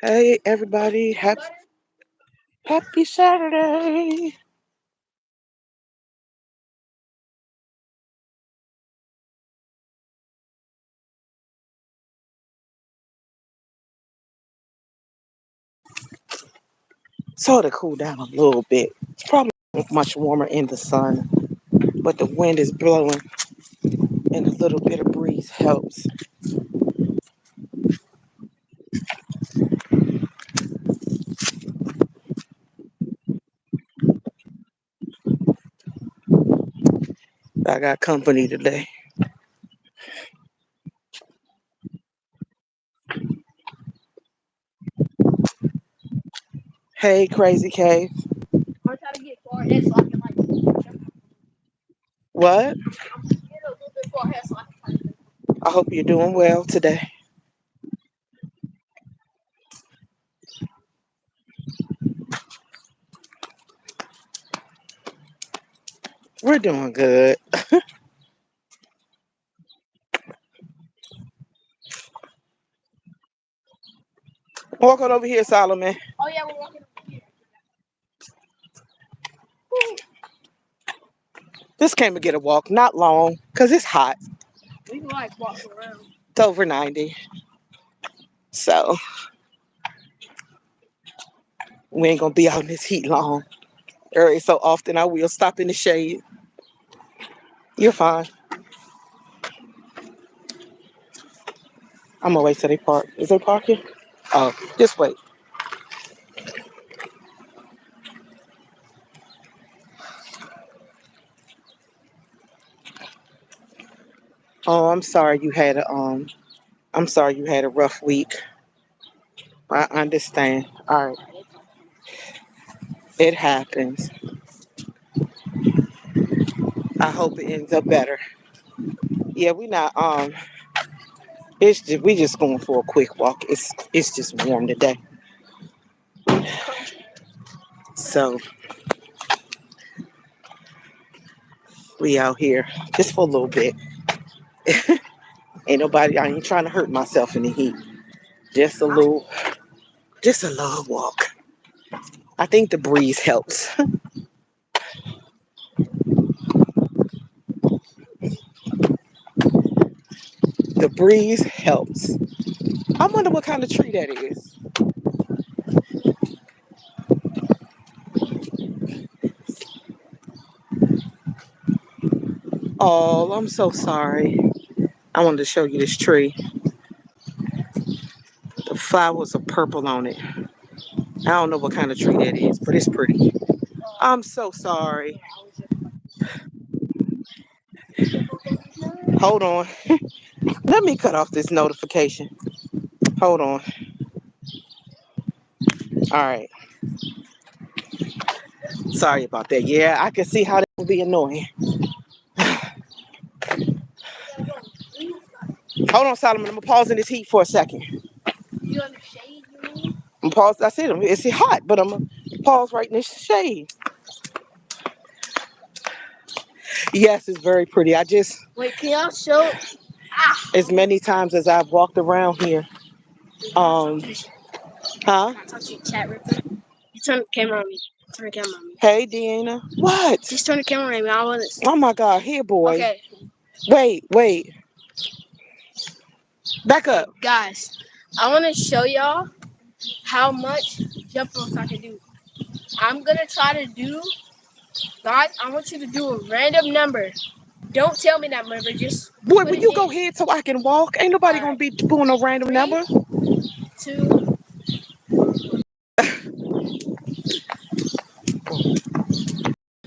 Hey everybody, happy Saturday. Sort of cool down a little bit. It's probably much warmer in the sun, but the wind is blowing and a little bit of breeze helps. I got company today. Hey Crazy K. I'm trying to get far ahead so I can like jump. What? Get a little bit far ahead so I can like. I hope you're doing well today. We're doing good. Walk on over here, Solomon. Oh yeah, we're walking over here. Just came to get a walk, not long, because it's hot. We can like walk around. It's over 90. So we ain't gonna be out in this heat long. Every so often I will stop in the shade. You're fine. I'm gonna wait till they park. Is they parking? Oh, just wait. Oh, I'm sorry you had a rough week. I understand. All right. It happens. I hope it ends up better. Yeah, we not we just going for a quick walk. It's just warm today. So we out here just for a little bit. I ain't trying to hurt myself in the heat. Just a little just a little walk. I think the breeze helps. The breeze helps. I wonder what kind of tree that is. Oh, I'm so sorry. I wanted to show you this tree. The flowers are purple on it. I don't know what kind of tree that is, but it's pretty. I'm so sorry. Hold on. Let me cut off this notification. Hold on. All right. Sorry about that. Yeah, I can see how that would be annoying. Hold on, Solomon. I'm gonna pause in this heat for a second. You on the shade, you mean? I'm pause. I said it's hot, but I'm gonna pause right in this shade. Yes, it's very pretty. I just Wait, can y'all show? Ah. as many times as I've walked around here. Um, huh? Can I talk to your chat real quick? You turn the camera on me. Turn the camera on me. Hey, Deanna. What? Just turn the camera on me. I want to. Oh my God, here, boy. Okay. Wait. Back Okay, up. guys. I want to show y'all how much jump ropes I can do. I'm gonna try to do. Guys, I want you to do a random number. Don't tell me that number. Just Boy, put will it you go in. ahead so I can walk? Ain't nobody All gonna right. be doing no random Three, number. 2,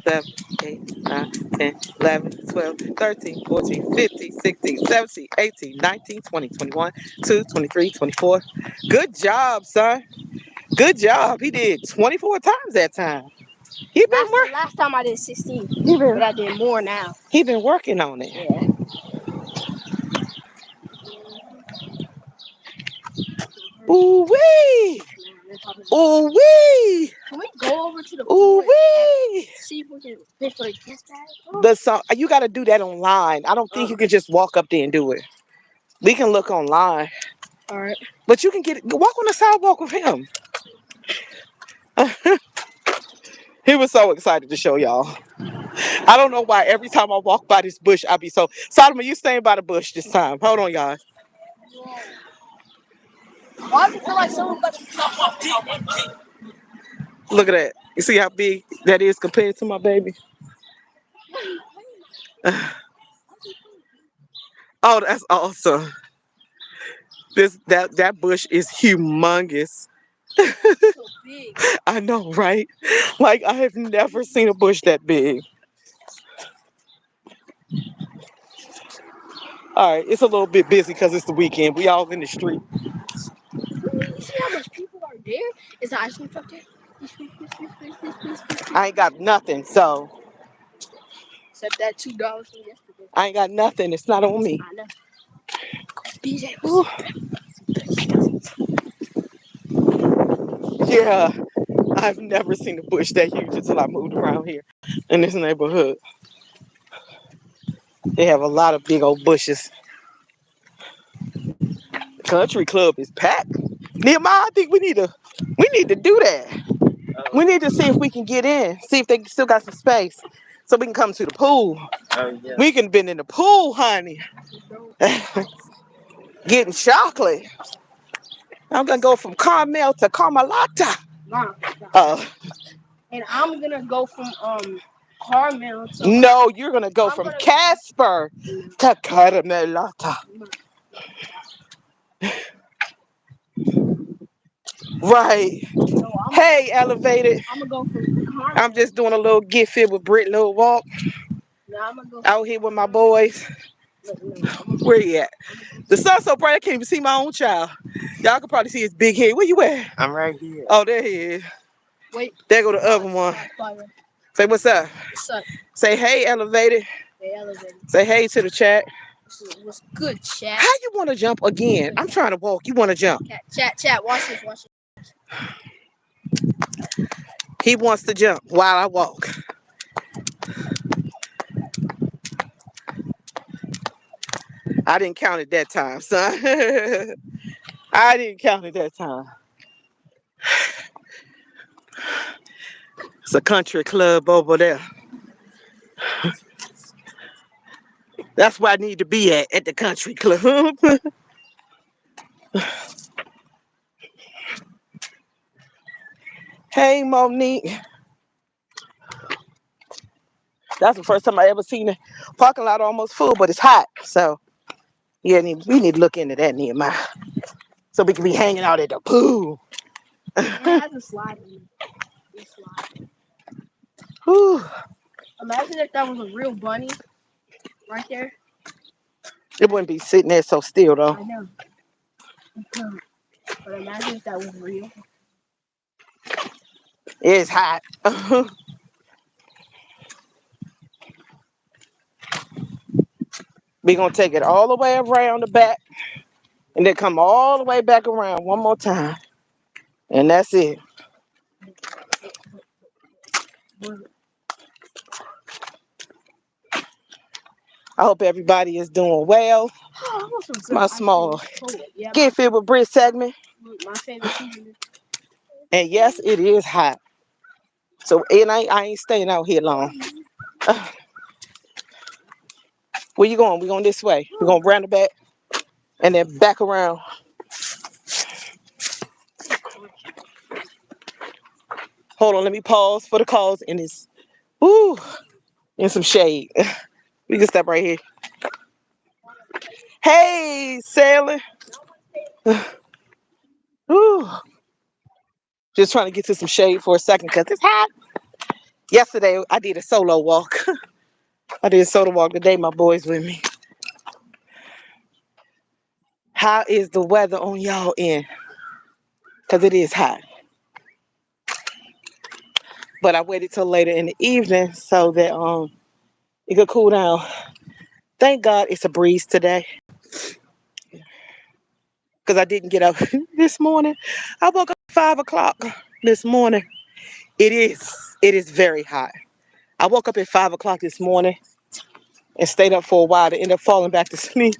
7, 8, 9, 10, 11, 12, 13, 14, 15, 16, 17, 18, 19, 20, 21, 2, 23, 24. Good job, son. Good job. He did 24 times that time. He been work. last time I did 16, He but been I did more now. he been working on it. Yeah. Ooh wee. Ooh wee. Can we go over to the Ooh pool and wee. see if we can pay for the guest bag? The song you got to do that online. I don't think you can just walk up there and do it. We can look online. All right. But you can walk on the sidewalk with him. He was so excited to show y'all. I don't know why every time I walk by this bush, I be so. Solomon, you staying by the bush this time. Hold on, y'all. Whoa. Why does it feel like someone's about to stop walking out there? Look at that. You see how big that is compared to my baby? Oh, that's awesome. That bush is humongous. It's so big. I know, right? Like I have never seen a bush that big. All right, it's a little bit busy because it's the weekend. We all in the street. Really? You see how much people are there? Is the ice cream truck there? Please. I ain't got nothing, so Except that $2 from yesterday. I ain't got nothing. It's not on me. I know. BJ Ooh, was yeah, I've never seen a bush that huge until I moved around here in this neighborhood. They have a lot of big old bushes. The country club is packed. Nehemiah, I think we need to do that. We need to see if we can get in, see if they still got some space, so we can come to the pool. We can been in the pool, honey, getting chocolate. I'm gonna go from caramel to Carmelata. Mom. Uh, And I'm gonna go from Carmel to no, you're gonna go I'm from gonna Casper to Caramelata. Right. no, Hey, elevated. I'm gonna go from Carmel. I'm just doing a little get fit with Britt, little walk No, I'm gonna go from out here with my boys. Where you at? The sun's so bright I can't even see my own child. Y'all can probably see his big head. Where you at? I'm right here. Oh, there he is. Wait. There go the other one. Say what's up. What's up? Say hey, elevated. Hey, elevator. Say hey to the chat. What's good, chat? How you want to jump again? I'm trying to walk. You want to jump? Chat. Watch this. He wants to jump while I walk. I didn't count it that time, son. I didn't count it that time. It's a country club over there. That's where I need to be at the country club. Hey, Monique. That's the first time I ever seen the parking lot almost full, but it's hot. So, yeah, we need to look into that, Nehemiah. So we can be hanging out at the pool. It has a slide in it. Whew. Imagine if that was a real bunny right there. It wouldn't be sitting there so still, though. I know. But imagine if that was real. It's hot. We're going to take it all the way around the back and then come all the way back around one more time. And that's it. I hope everybody is doing well. It's my small Get Fit with Britt segment. My favorite season. And yes, it is hot. So and I ain't staying out here long. Where you going? We going this way. We're going round the back and then back around. Hold on, let me pause for the calls in this. Ooh, in some shade. We can step right here. Hey, Sailing. Ooh. Just trying to get to some shade for a second because it's hot. Yesterday, I did a solo walk. I did a solo walk today. My boys with me. How is the weather on y'all end? Because it is hot. But I waited till later in the evening so that it could cool down. Thank God it's a breeze today. Because I didn't get up this morning. I woke up at 5 o'clock this morning. It is very hot. I woke up at 5 o'clock this morning and stayed up for a while to end up falling back to sleep.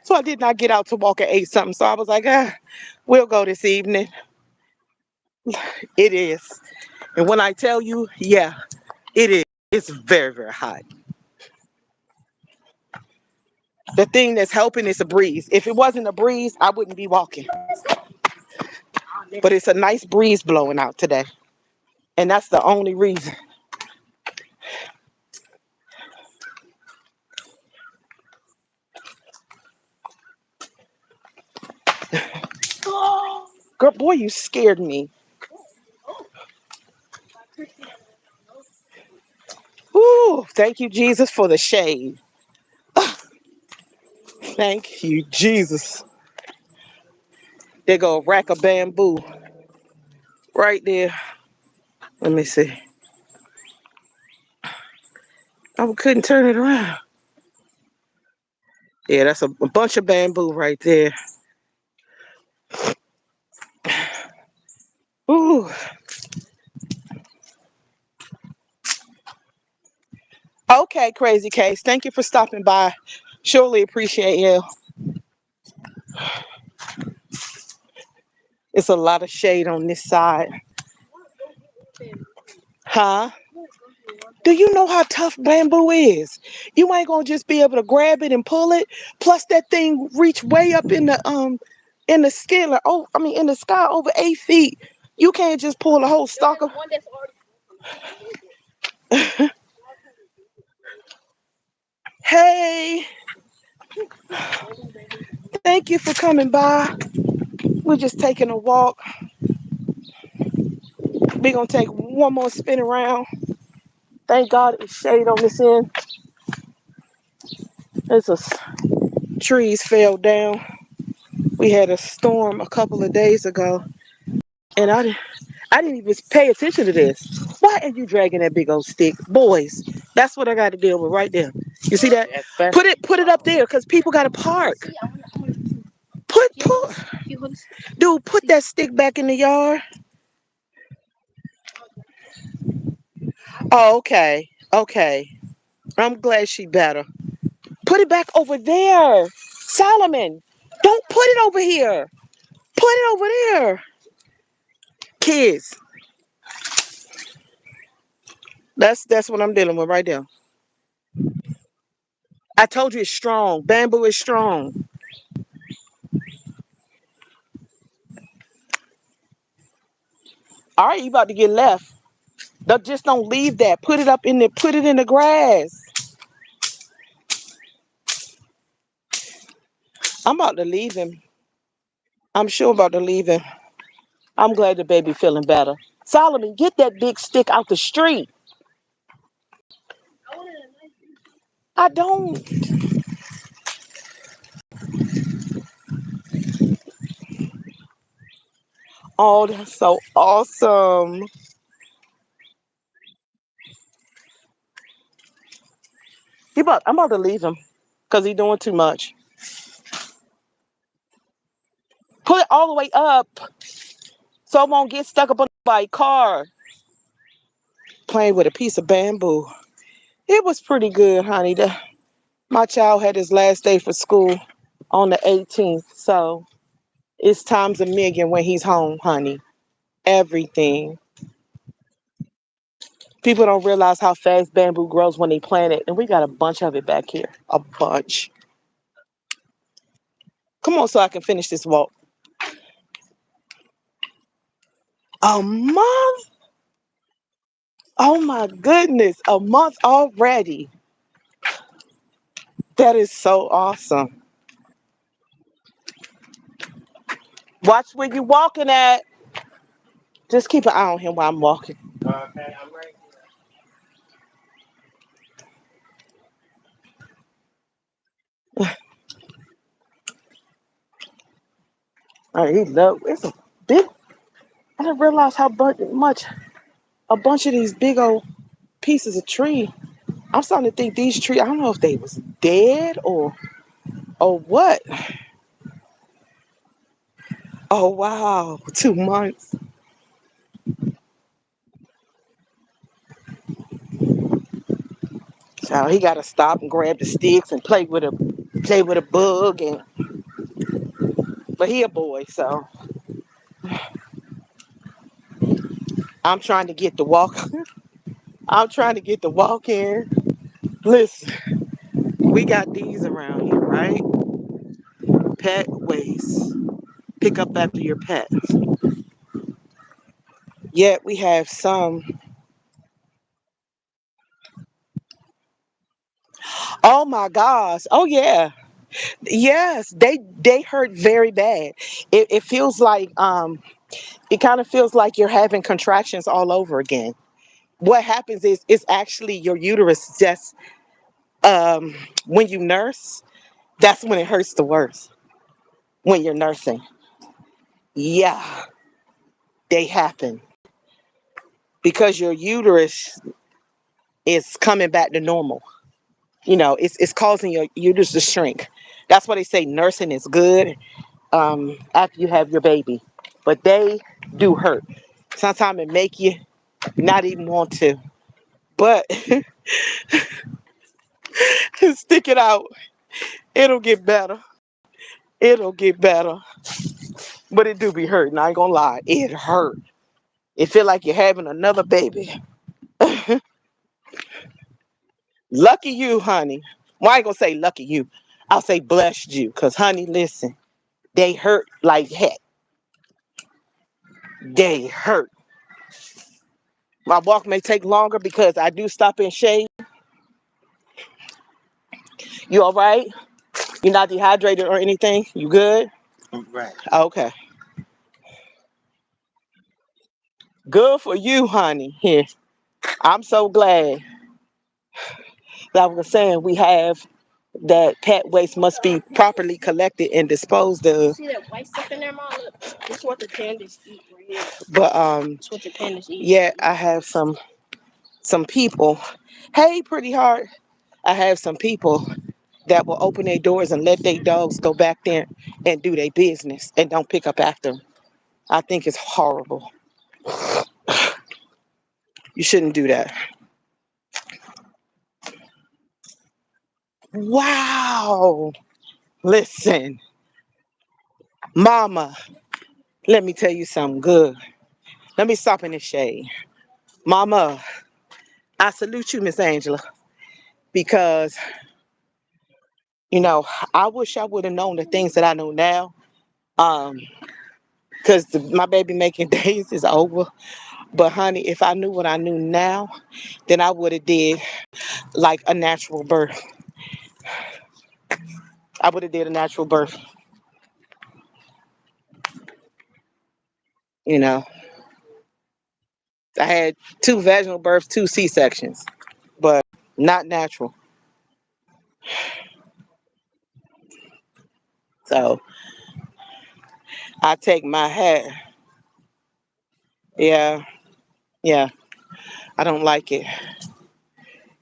So I did not get out to walk at 8 something. So I was like, we'll go this evening. It is. And when I tell you, yeah, it is. It's very, very hot. The thing that's helping is a breeze. If it wasn't a breeze, I wouldn't be walking. But it's a nice breeze blowing out today. And that's the only reason. Girl, boy, you scared me. Ooh, thank you, Jesus, for the shade. Thank you, Jesus. There go a rack of bamboo right there. Let me see. I couldn't turn it around. Yeah, that's a bunch of bamboo right there. Ooh. Okay, Crazy Case. Thank you for stopping by. Surely appreciate you. It's a lot of shade on this side. Huh? Do you know how tough bamboo is? You ain't gonna just be able to grab it and pull it. Plus that thing reach way up in the scalar. Oh, I mean in the sky over 8 feet. You can't just pull the whole stalk of. Hey, thank you for coming by. We're just taking a walk. We're gonna take one more spin around. Thank God it's shade on this end. There's a trees fell down. We had a storm a couple of days ago, and I didn't even pay attention to this. Why are you dragging that big old stick, boys? That's what I got to deal with right there. You see that? Put it up there, cause people got to park. Put, dude, put that stick back in the yard. Oh, okay, okay. I'm glad she better. Put it back over there, Solomon. Don't put it over here. Put it over there, kids. That's what I'm dealing with right there. I told you it's strong. Bamboo is strong. All right, you about to get left. Just don't leave that. Put it up in there. Put it in the grass. I'm about to leave him. I'm sure about to leave him. I'm glad the baby feeling better. Solomon, get that big stick out the street. I don't. Oh, that's so awesome. I'm about to leave him because he's doing too much. Put it all the way up so it won't get stuck up on my car. Playing with a piece of bamboo. It was pretty good, honey. My child had his last day for school on the 18th, so it's times a million when he's home, honey. Everything. People don't realize how fast bamboo grows when they plant it, and we got a bunch of it back here. A bunch. Come on, so I can finish this walk. A month? Oh my goodness, a month already. That is so awesome. Watch where you're walking at. Just keep an eye on him while I'm walking. Okay, I'm right. All right, he love. It's a big. I didn't realize how much a bunch of these big old pieces of tree. I'm starting to think these trees. I don't know if they was dead or what. Oh wow, 2 months. So he got to stop and grab the sticks and play with them. play with a bug, and but he a boy, so I'm trying to get the walk. I'm trying to get the walk in. Listen, we got these around here, right? Pet waste. Pick up after your pet. Yet we have some. Oh my gosh. Oh yeah. Yes, they hurt very bad. It feels like it kind of feels like you're having contractions all over again. What happens is it's actually your uterus just um when you nurse, that's when it hurts the worst. When you're nursing. Yeah, they happen because your uterus is coming back to normal. It's causing your uterus to shrink. That's why they say nursing is good after you have your baby, but they do hurt. Sometimes it make you not even want to, but stick it out. It'll get better. It'll get better. But it do be hurting. I ain't gonna lie. It hurt. It feel like you're having another baby. Lucky you, honey. Well, I ain't gonna say lucky you. I'll say blessed you. Cause honey, listen, they hurt like heck. They hurt. My walk may take longer because I do stop in shade. You all right? You're not dehydrated or anything? You good? Right. Okay. Good for you, honey. Here. I'm so glad. Like I was saying, we have that pet waste must be properly collected and disposed of. See that white stuff in there, Mom? Look, this is what the pandas eat right here. But It's what the pandas eat. yeah, I have some people. Hey, pretty heart. I have some people that will open their doors and let their dogs go back there and do their business and don't pick up after them. I think it's horrible. You shouldn't do that. Wow. Listen, mama, let me tell you something good. Let me stop in the shade. Mama, I salute you, Miss Angela, because, you know, I wish I would have known the things that I know now. Um, because my baby making days is over. But honey, if I knew what I knew now, then I would have did like a natural birth. I would have did a natural birth. You know, I had two vaginal births, two C-sections, but not natural. So I take my hat. Yeah, yeah. I don't like it.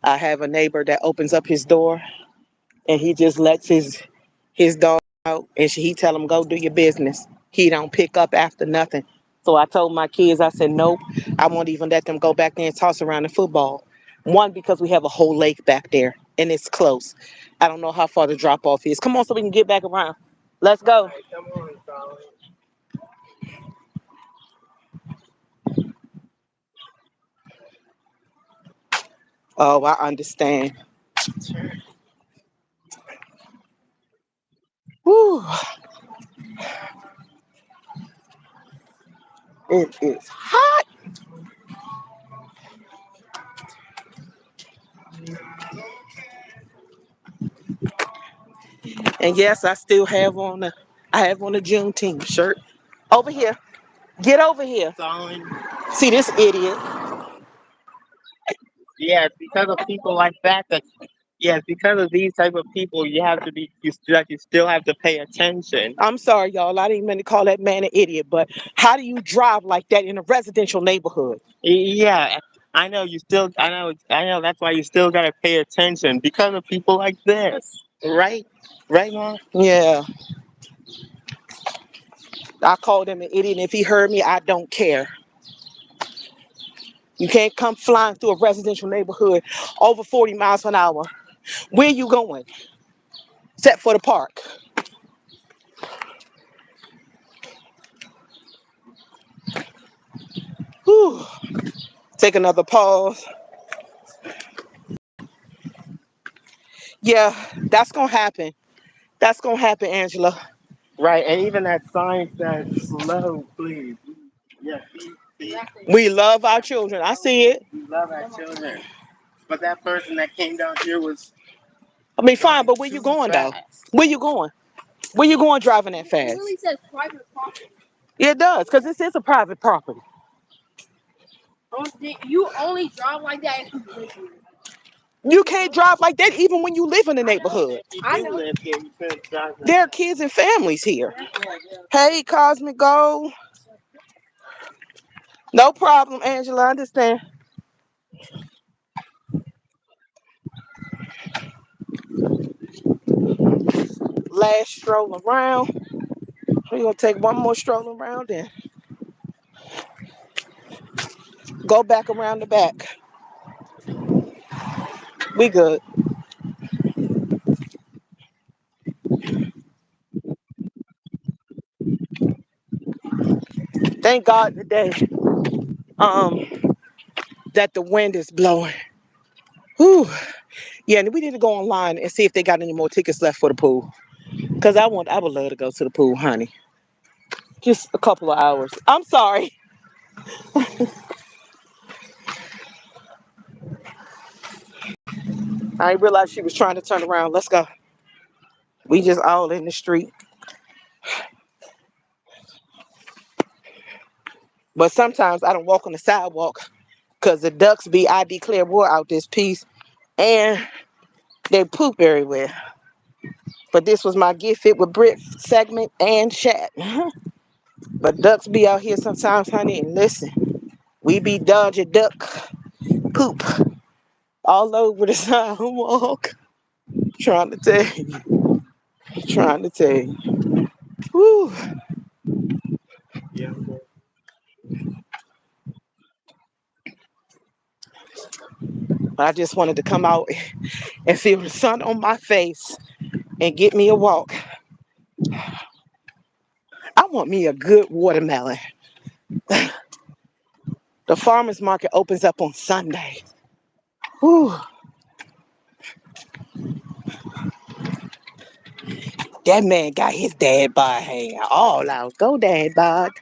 I have a neighbor that opens up his door and he just lets his dog out and he tell him go do your business. He don't pick up after nothing. So I told my kids, I said, nope, I won't even let them go back there and toss around the football. One, because we have a whole lake back there and it's close. I don't know how far the drop off is. Come on so we can get back around. Let's go. Oh, I understand. Whew. It is hot. And yes, I have on a Juneteenth shirt. Over here. Get over here. See this idiot. Yes, because of people like that. Yes, because of these type of people, you have to be. You still have to pay attention. I'm sorry, y'all. I didn't mean to call that man an idiot, but how do you drive like that in a residential neighborhood? Yeah, I know you still. I know. I know. That's why you still gotta pay attention because of people like this. Right. Right, Mom. Yeah, I called him an idiot. And if he heard me, I don't care. You can't come flying through a residential neighborhood over 40 miles an hour. Where you going? set for the park. Whew. Take another pause. Yeah, that's gonna happen. That's gonna happen, Angela. Right, and even that sign said slow, please. Yeah, see, Exactly. We love our children. I see it. we love our children. But that person that came down here was I mean, fine, going but where you too going though? fast. Where you going? Where you going driving that It fast? really says private property. Yeah, it does, because this is a private property. You only drive like that if you live here. You can't drive like that even when you live in the I know. neighborhood. If you I do know. live here, you couldn't drive like There are that. kids and families here. Exactly. Hey, Cosmic Gold. No problem, Angela. I understand. Last stroll around. We're gonna take one more stroll around and go back around the back. We good. Thank God today. Um, that the wind is blowing. Whew. Yeah, and we need to go online and see if they got any more tickets left for the pool. Cause I would love to go to the pool, honey. Just a couple of hours. I'm sorry. I didn't realize she was trying to turn around. Let's go. We just all in the street. But sometimes I don't walk on the sidewalk because the ducks be I declare war out this piece and they poop everywhere. But this was my Get Fit with Britt segment and chat. But ducks be out here sometimes, honey, and listen, we be dodging duck poop all over the sidewalk. Trying to tell you. Trying to tell you. Whew. Yeah. But I just wanted to come out and feel the sun on my face and get me a walk. I want me a good watermelon. The farmer's market opens up on Sunday. Whew. That man got his dad bod hanging all out. Go dad bod.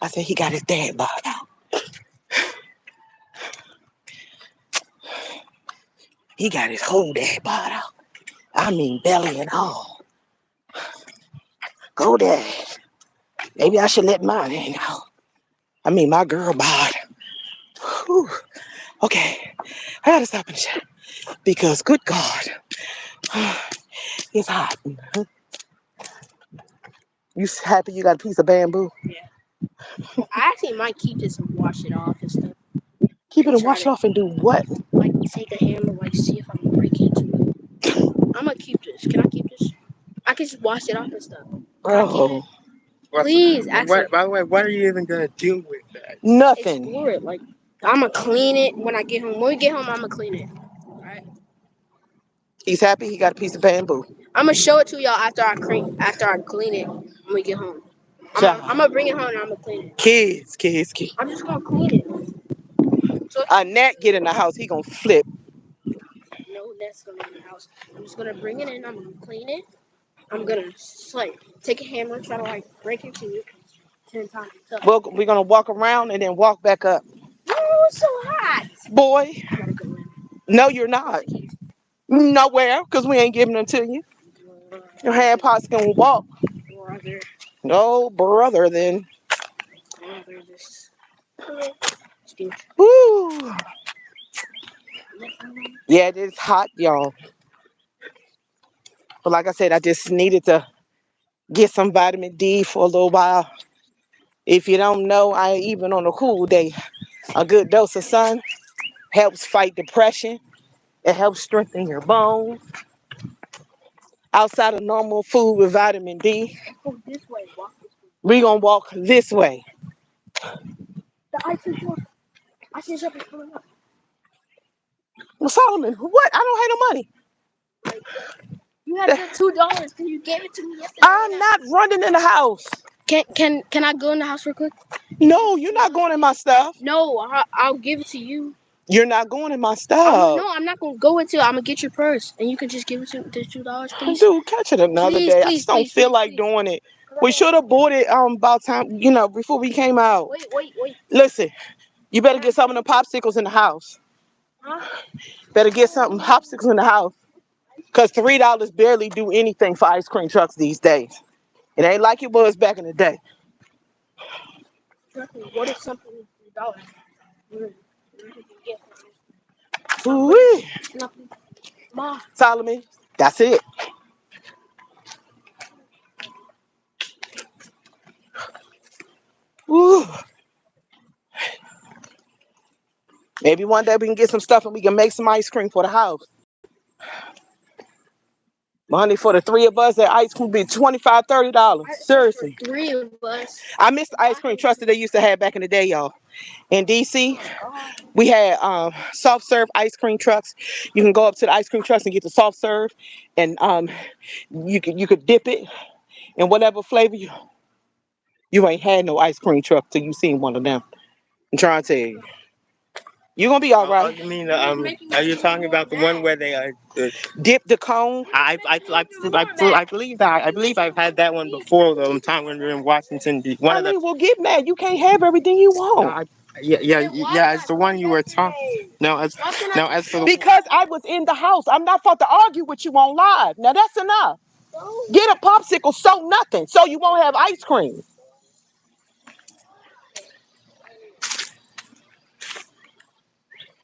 I said he got his dad bod out. He got his whole dad bod out. I mean belly and all. Go dad. Maybe I should let mine hang out. I mean my girl bod. Whew. Okay. I gotta stop and chat. Because good God, it's hot. You happy you got a piece of bamboo? Yeah. I actually might keep this and wash it off and stuff. Keep it And and try wash it to off and do what? like take a hammer, like see if I can break into it. I'm gonna keep this. Can I keep this? I can just wash it off and stuff. Can I keep it? Bro, Please, actually, By the way, what are you even gonna do with that? nothing. explore it. Like I'm gonna clean it when I get home. When we get home, I'm gonna clean it. All right. He's happy he got a piece of bamboo. I'm gonna show it to y'all after I clean it when we get home. I'm Child. gonna bring it home and I'm gonna clean it. Kids. I'm just gonna clean it. So A gnat get in the house, he gonna flip. no, that's gonna be in the house. I'm just gonna bring it in. I'm gonna clean it. I'm gonna like take a hammer, try to like break into it 10 times. So, We're gonna walk around and then walk back up. oh, it's so hot. Boy, I gotta go in. no, you're Where's not. the keys? Nowhere, because we ain't giving them to you. Your hand pots can walk. Brother, No, brother, then. brother, this. Okay. Excuse Woo. me. Yeah, it is hot, y'all. But like I said, I just needed to get some vitamin D for a little while. If you don't know, I even on a cool day, a good dose of sun helps fight depression. It helps strengthen your bones. Outside of normal food with vitamin D, Go this way. Walk this way. we gonna walk this way. The ice shop is coming up. Well, Solomon, what? I don't have no money. Right there. You have the $2 because you gave it to me yesterday. I'm not running in the house. Can I go in the house real quick? No, you're not going in my stuff. No, I'll give it to you. You're not going in my No, stuff. I'm not gonna go into it. I'm gonna get your purse, and you can just give it to the $2, please. Dude, catch it another Please, day. I please, just don't please, feel please, like please. doing it. We should have bought it about time, before we came out. Wait. Listen, you better get some of the popsicles in the house. Huh? Better get something popsicles in the house. Cause $3 barely do anything for ice cream trucks these days. It ain't like it was back in the day. Trust me. What is something with $3? Mm, you can get Ooh-wee. nothing. Ma, Solomon, that's it. Ooh. Maybe one day we can get some stuff and we can make some ice cream for the house. Money for the three of us, that ice cream be $25, $30. Seriously. 3 of us. I miss the ice cream trucks that they used to have back in the day, y'all. In DC, God. we had soft serve ice cream trucks. You can go up to the ice cream trucks and get the soft serve, and you could dip it in whatever flavor you ain't had no ice cream truck till you seen one of them. I'm trying to tell you, you gonna be all Oh, right. you mean are you talking about the one where they Dip the cone. I believe I've had that one before though. Time when we were in Washington D. One I of the mean, well, get mad. You can't have everything you no, want. yeah. It's the one you were talking. No, as for the Because I was in the house. I'm not about to argue with you on live. Now that's enough. Get a popsicle, so nothing, so you won't have ice cream.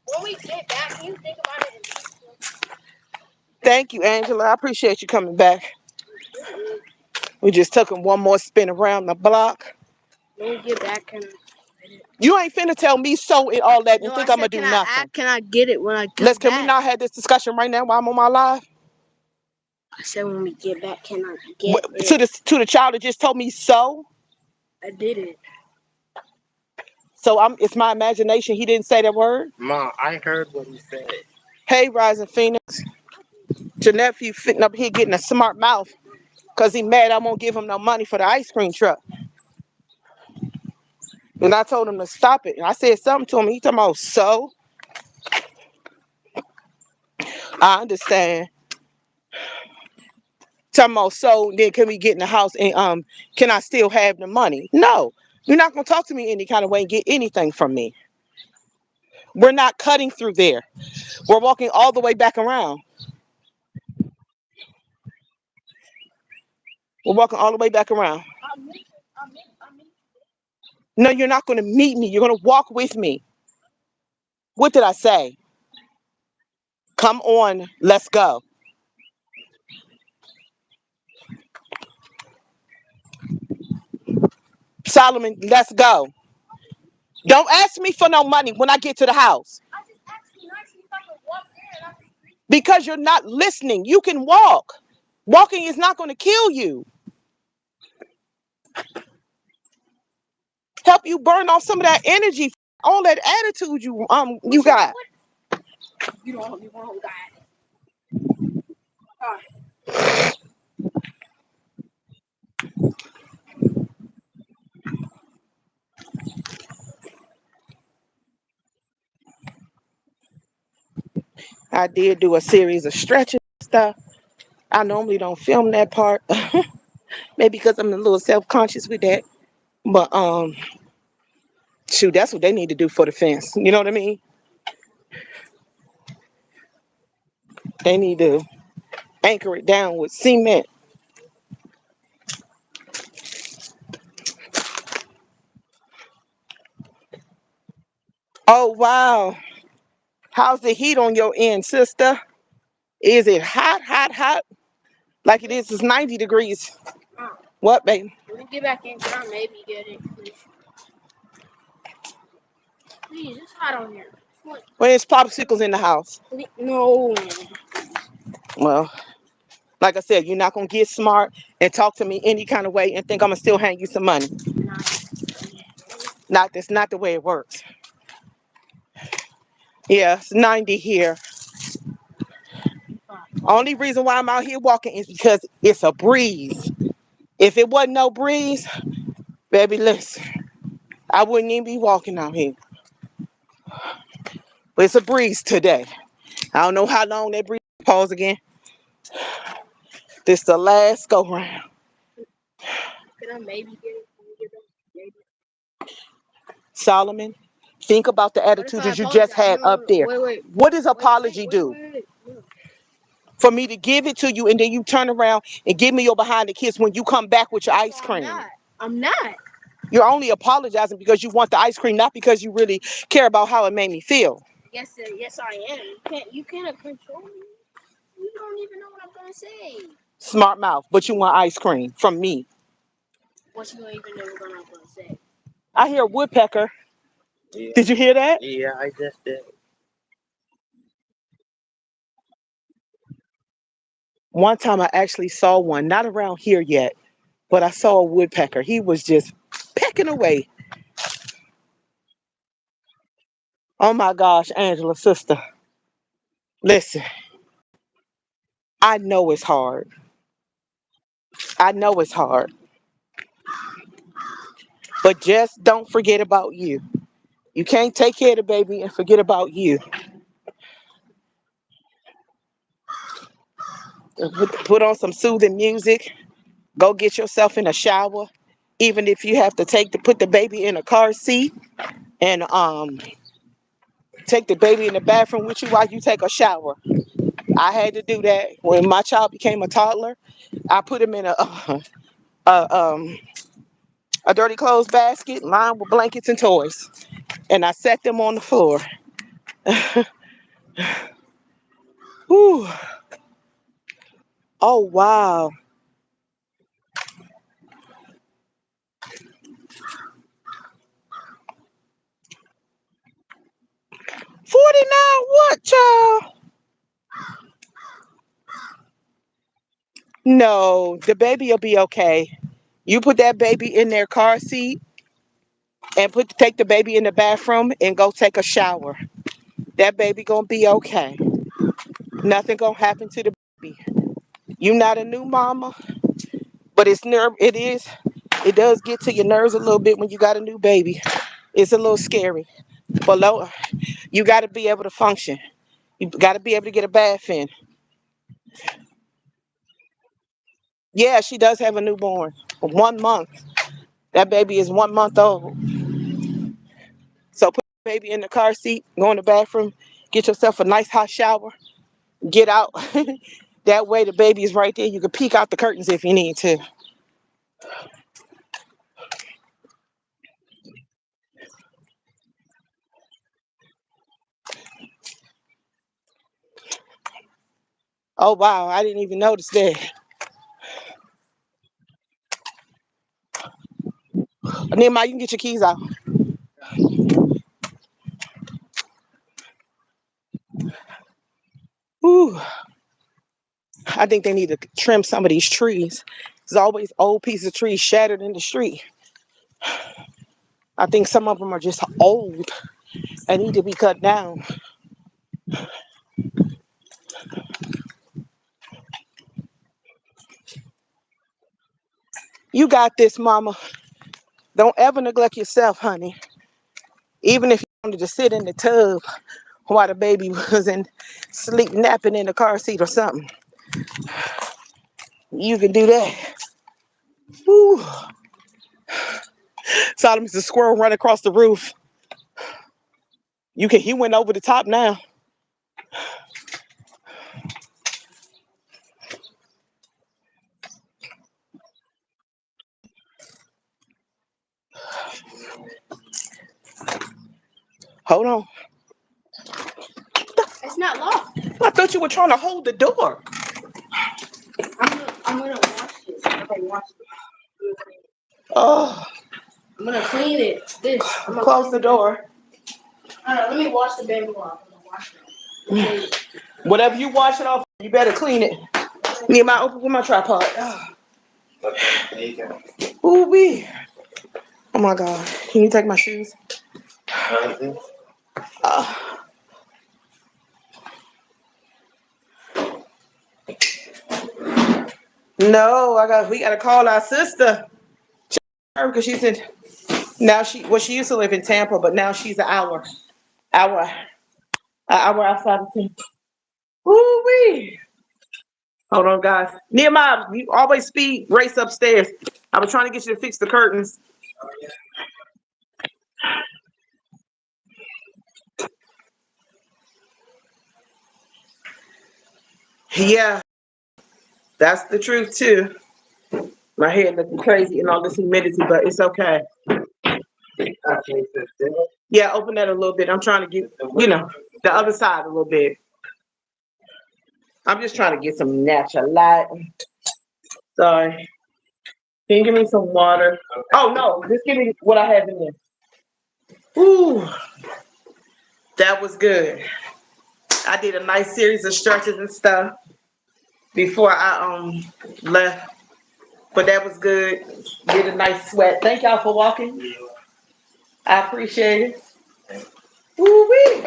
When we get back, can you think about it? Thank you, Angela. I appreciate you coming back. We just took one more spin around the block. When we get back, can You ain't finna tell me so and all that and no? I think I'm gonna said, do nothing. can I get it when I come Can we back? not have this discussion right now while I'm on my live? I said, when we get back, can I get To it? the child that just told me so. I did it. So it's my imagination. He didn't say that word. Ma, I heard what he said. Hey, Rising Phoenix. Your nephew fitting up here getting a smart mouth because he mad I won't give him no money for the ice cream truck. And I told him to stop it. And I said something to him. He talking about, so? I understand. Talking about, so then can we get in the house and can I still have the money? No. You're not gonna talk to me any kind of way and get anything from me. We're not cutting through there. We're walking all the way back around. We're walking all the way back around. No, you're not gonna meet me. You're gonna walk with me. What did I say? Come on, let's go. Solomon, let's go. Don't ask me for no money when I get to the house. I just asked you nicely if I could walk there. And Because you're not listening. You can walk. Walking is not going to kill you. Help you burn off some of that energy, all that attitude you got. you don't. You won't die. All right. I did do a series of stretches and stuff. I normally don't film that part. Maybe because I'm a little self-conscious with that. But shoot, that's what they need to do for the fence. You know what I mean? They need to anchor it down with cement. Oh wow. How's the heat on your end, sister? Is it hot, hot, hot? Like it is, it's 90 degrees. What, baby? When we get back in, can I maybe get it, please? Please, it's hot on here. What? When it's popsicles in the house. No. Well, like I said, you're not gonna get smart and talk to me any kind of way and think I'm gonna still hand you some money. Not that's not the way it works. Yeah, it's 90 here. Only reason why I'm out here walking is because it's a breeze. If it wasn't no breeze, baby, listen, I wouldn't even be walking out here. But it's a breeze today. I don't know how long that breeze pause again. This the last go round. Can I maybe get it? Can we get back? Maybe. Solomon, think about the What if attitude I that you just apologize? had No, no, up no. there. Wait. What does Wait, wait, apology wait, do? wait, wait. No. For me to give it to you and then you turn around and give me your behind the kiss when you come back with your No, ice I'm cream. not. I'm not. You're only apologizing because you want the ice cream, not because you really care about how it made me feel. Yes, I am. You can't control me. You don't even know what I'm gonna say. Smart mouth, but you want ice cream from me. What you don't even know what I'm gonna say. I hear a woodpecker. Yeah. Did you hear that? Yeah, I just did. One time I actually saw one, not around here yet, but I saw a woodpecker. He was just pecking away. Oh my gosh, Angela, sister, listen, I know it's hard. I know it's hard, but just don't forget about you. You can't take care of the baby and forget about you. Put on some soothing music. Go get yourself in a shower. Even if you have to put the baby in a car seat and take the baby in the bathroom with you while you take a shower. I had to do that when my child became a toddler. I put him in a, um, a dirty clothes basket lined with blankets and toys, and I set them on the floor. Whew. Oh wow, 49 what, child? No, the baby will be okay. You put that baby in their car seat and take the baby in the bathroom and go take a shower. That baby gonna be okay. Nothing gonna happen to the baby. You not a new mama, but it does get to your nerves a little bit when you got a new baby. It's a little scary. But you gotta be able to function. You gotta be able to get a bath in. Yeah, she does have a newborn. 1 month. That baby is 1 month old. So put the baby in the car seat, go in the bathroom, get yourself a nice hot shower, get out. That way the baby is right there. You can peek out the curtains if you need to. Oh wow, I didn't even notice that. Nehemiah, you can get your keys out. Ooh, I think they need to trim some of these trees. There's always old pieces of trees shattered in the street. I think some of them are just old and need to be cut down. You got this, mama. Don't ever neglect yourself, honey. Even if you wanted to sit in the tub while the baby was in sleep napping in the car seat or something, you can do that. Woo. Solomon's the squirrel run across the roof. He went over the top now. Hold on. It's not locked. I thought you were trying to hold the door. I'm gonna wash this. I'm gonna wash it. Oh, I'm gonna clean it. close the door. Let me wash the bamboo off. I'm gonna wash it. Whatever you wash it off, you better clean it. Need my open with my tripod. There you go. Ooh wee. Oh my God. Can you take my shoes? Uh-huh. Uh, No, we gotta call our sister because she's in now. She used to live in Tampa, but now she's hour, an hour outside of Tampa. Woo wee! Hold on, guys. Nehemiah, you always speed race upstairs. I was trying to get you to fix the curtains. Yeah, that's the truth too. My head looking crazy and all this humidity, but it's okay. Yeah, open that a little bit. I'm trying to get, the other side a little bit. I'm just trying to get some natural light. Sorry. Can you give me some water? Oh no, just give me what I have in there. Ooh, that was good. I did a nice series of stretches and stuff before I left. But that was good. Did a nice sweat. Thank y'all for walking. I appreciate it. Ooh wee.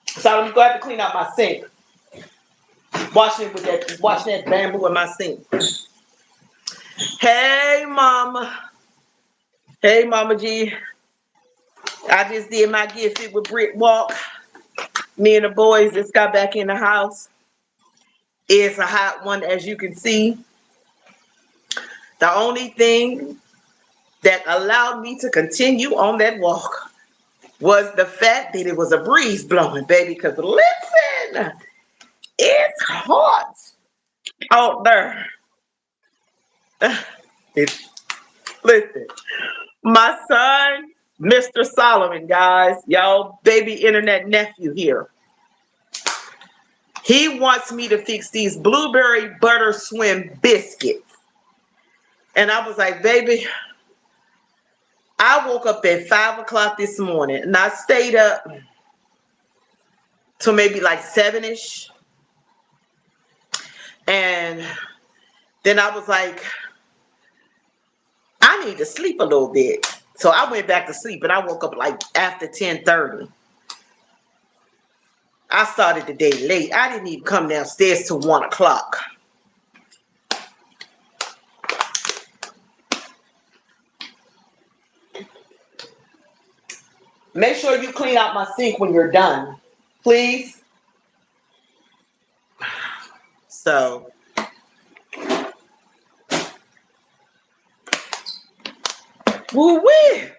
So I'm glad to clean out my sink. Washing that bamboo in my sink. Hey mama. Hey Mama G. I just did my Get Fit with Britt walk. Me and the boys just got back in the house. It's a hot one, as you can see. The only thing that allowed me to continue on that walk was the fact that it was a breeze blowing, baby. Because listen, it's hot out there. Listen, my son, Mr. Solomon, guys, y'all, baby internet nephew here. He wants me to fix these blueberry butter swim biscuits. And I was like, baby, I woke up at 5 o'clock this morning and I stayed up till maybe like 7-ish. And then I was like, I need to sleep a little bit. So I went back to sleep and I woke up like after 10:30. I started the day late. I didn't even come downstairs till 1 o'clock. Make sure you clean out my sink when you're done, please. So, woo wee.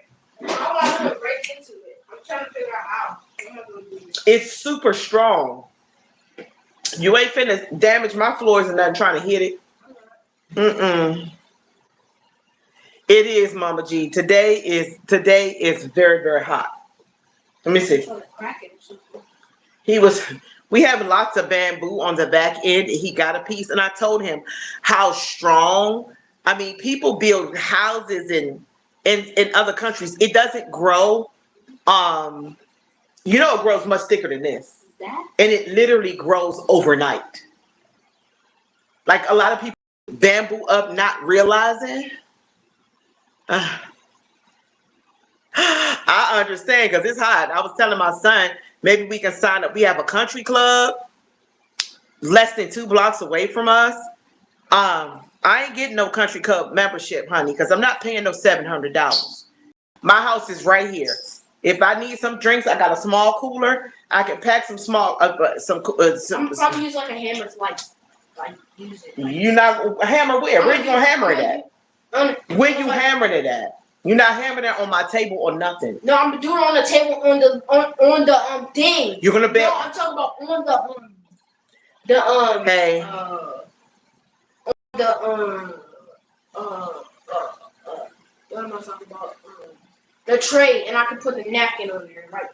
How am I gonna break into it? I'm trying to figure out how. I'm not gonna do this. It's super strong. You ain't finna damage my floors and nothing trying to hit it. Mm-mm. It is, Mama G. Today is very, very hot. Let me see. We have lots of bamboo on the back end. He got a piece, and I told him how strong. I mean, people build houses in other countries. It doesn't grow. It grows much thicker than this, and it literally grows overnight. Like a lot of people bamboo up, not realizing. I understand because it's hot. I was telling my son maybe we can sign up. We have a country club less than 2 blocks away from us. I ain't getting no country club membership, honey, because I'm not paying no $700. My house is right here. If I need some drinks, I got a small cooler. I can pack some small some. I'm probably use like a hammer to like use it. You not hammer where? Where you gonna hammer it at? Where you hammering it at? You're not hammering it on my table or nothing. No, I'm doing it on the table on the thing. You're gonna bet. No, I'm talking about on Hey. What am I talking about? The tray, and I can put the napkin on there, right?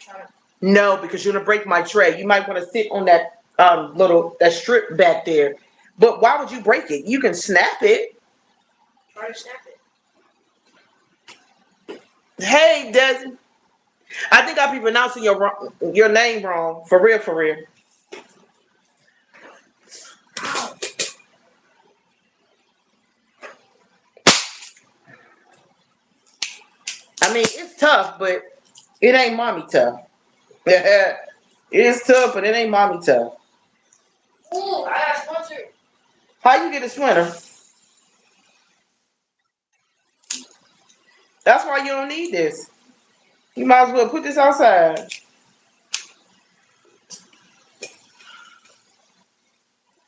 No, because you're gonna break my tray. You might want to sit on that that strip back there. But why would you break it? You can snap it. Try to snap it. Hey, Desi. I think I be pronouncing your name wrong. For real, for real. I mean, it's tough, but it ain't mommy tough. It is tough, but it ain't mommy tough. How you get a splinter? That's why you don't need this. You might as well put this outside.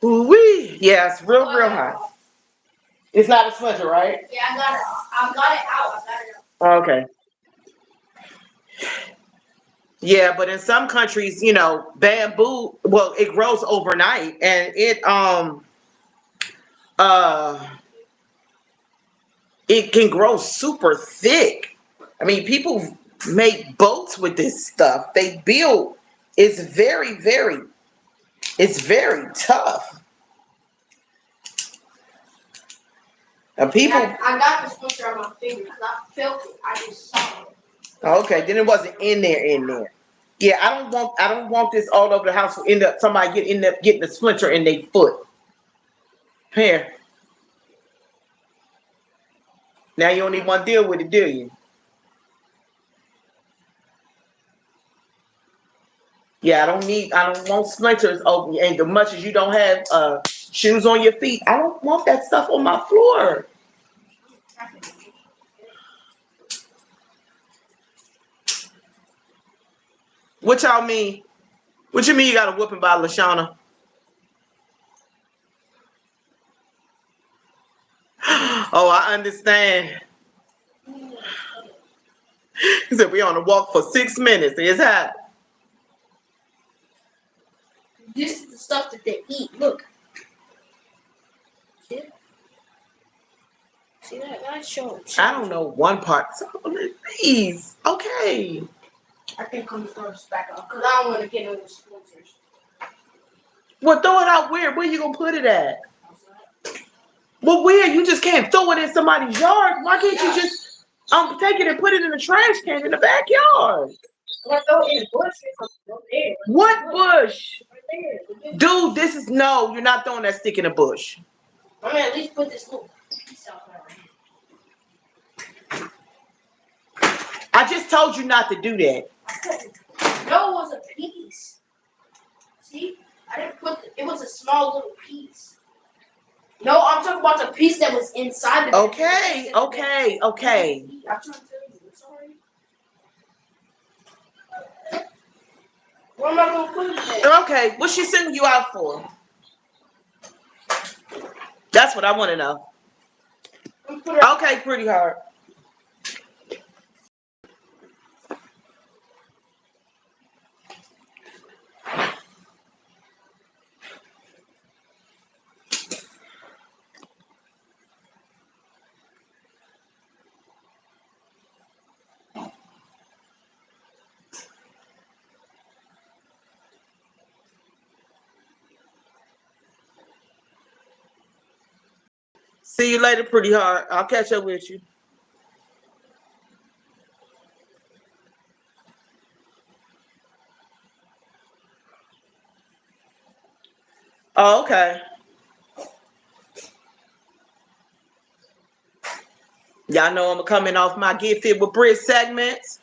Ooh wee. Yeah, it's real hot. It's not a splinter, right? Yeah, I got it. I got it out. I got it out. Okay. Yeah, but in some countries, bamboo, well, it grows overnight and uh it can grow super thick. I mean, people make boats with this stuff. They build. It's very tough. And people. I got the splinter on my finger because I felt it. I just saw it. Okay, then it wasn't in there. Yeah, I don't want this all over the house. Will end up getting a splinter in their foot. Here. Now you don't even want to deal with it, do you? Yeah, I don't want splinters over, and as much as you don't have shoes on your feet, I don't want that stuff on my floor. What y'all mean? What you mean you got a whooping by Lashana? Oh, I understand. He said we on a walk for 6 minutes. It's hot. This is the stuff that they eat. Look. See it? See that? That shows. I don't know one part. Please, okay. I think I'm gonna throw this back up because I don't want to get no sponsors. Well, throw it out where? Where you gonna put it at? Well, where? You just can't throw it in somebody's yard. Why can't you just take it and put it in the trash can in the backyard? I'm gonna throw it in the bush or there. What bush? Right there. Dude, you're not throwing that stick in the bush. I'm gonna at least put this little piece out there. I just told you not to do that. No, it was a piece. See? I didn't put it was a small little piece. No, I'm talking about the piece that was inside the Okay. I'm trying to tell you. I'm sorry. Where am I gonna put it at? Okay, what's she sending you out for? That's what I want to know. Okay, pretty hard. See you later, pretty hard. I'll catch up with you. Oh, okay. Y'all know I'm coming off my Get Fit with Britt segments.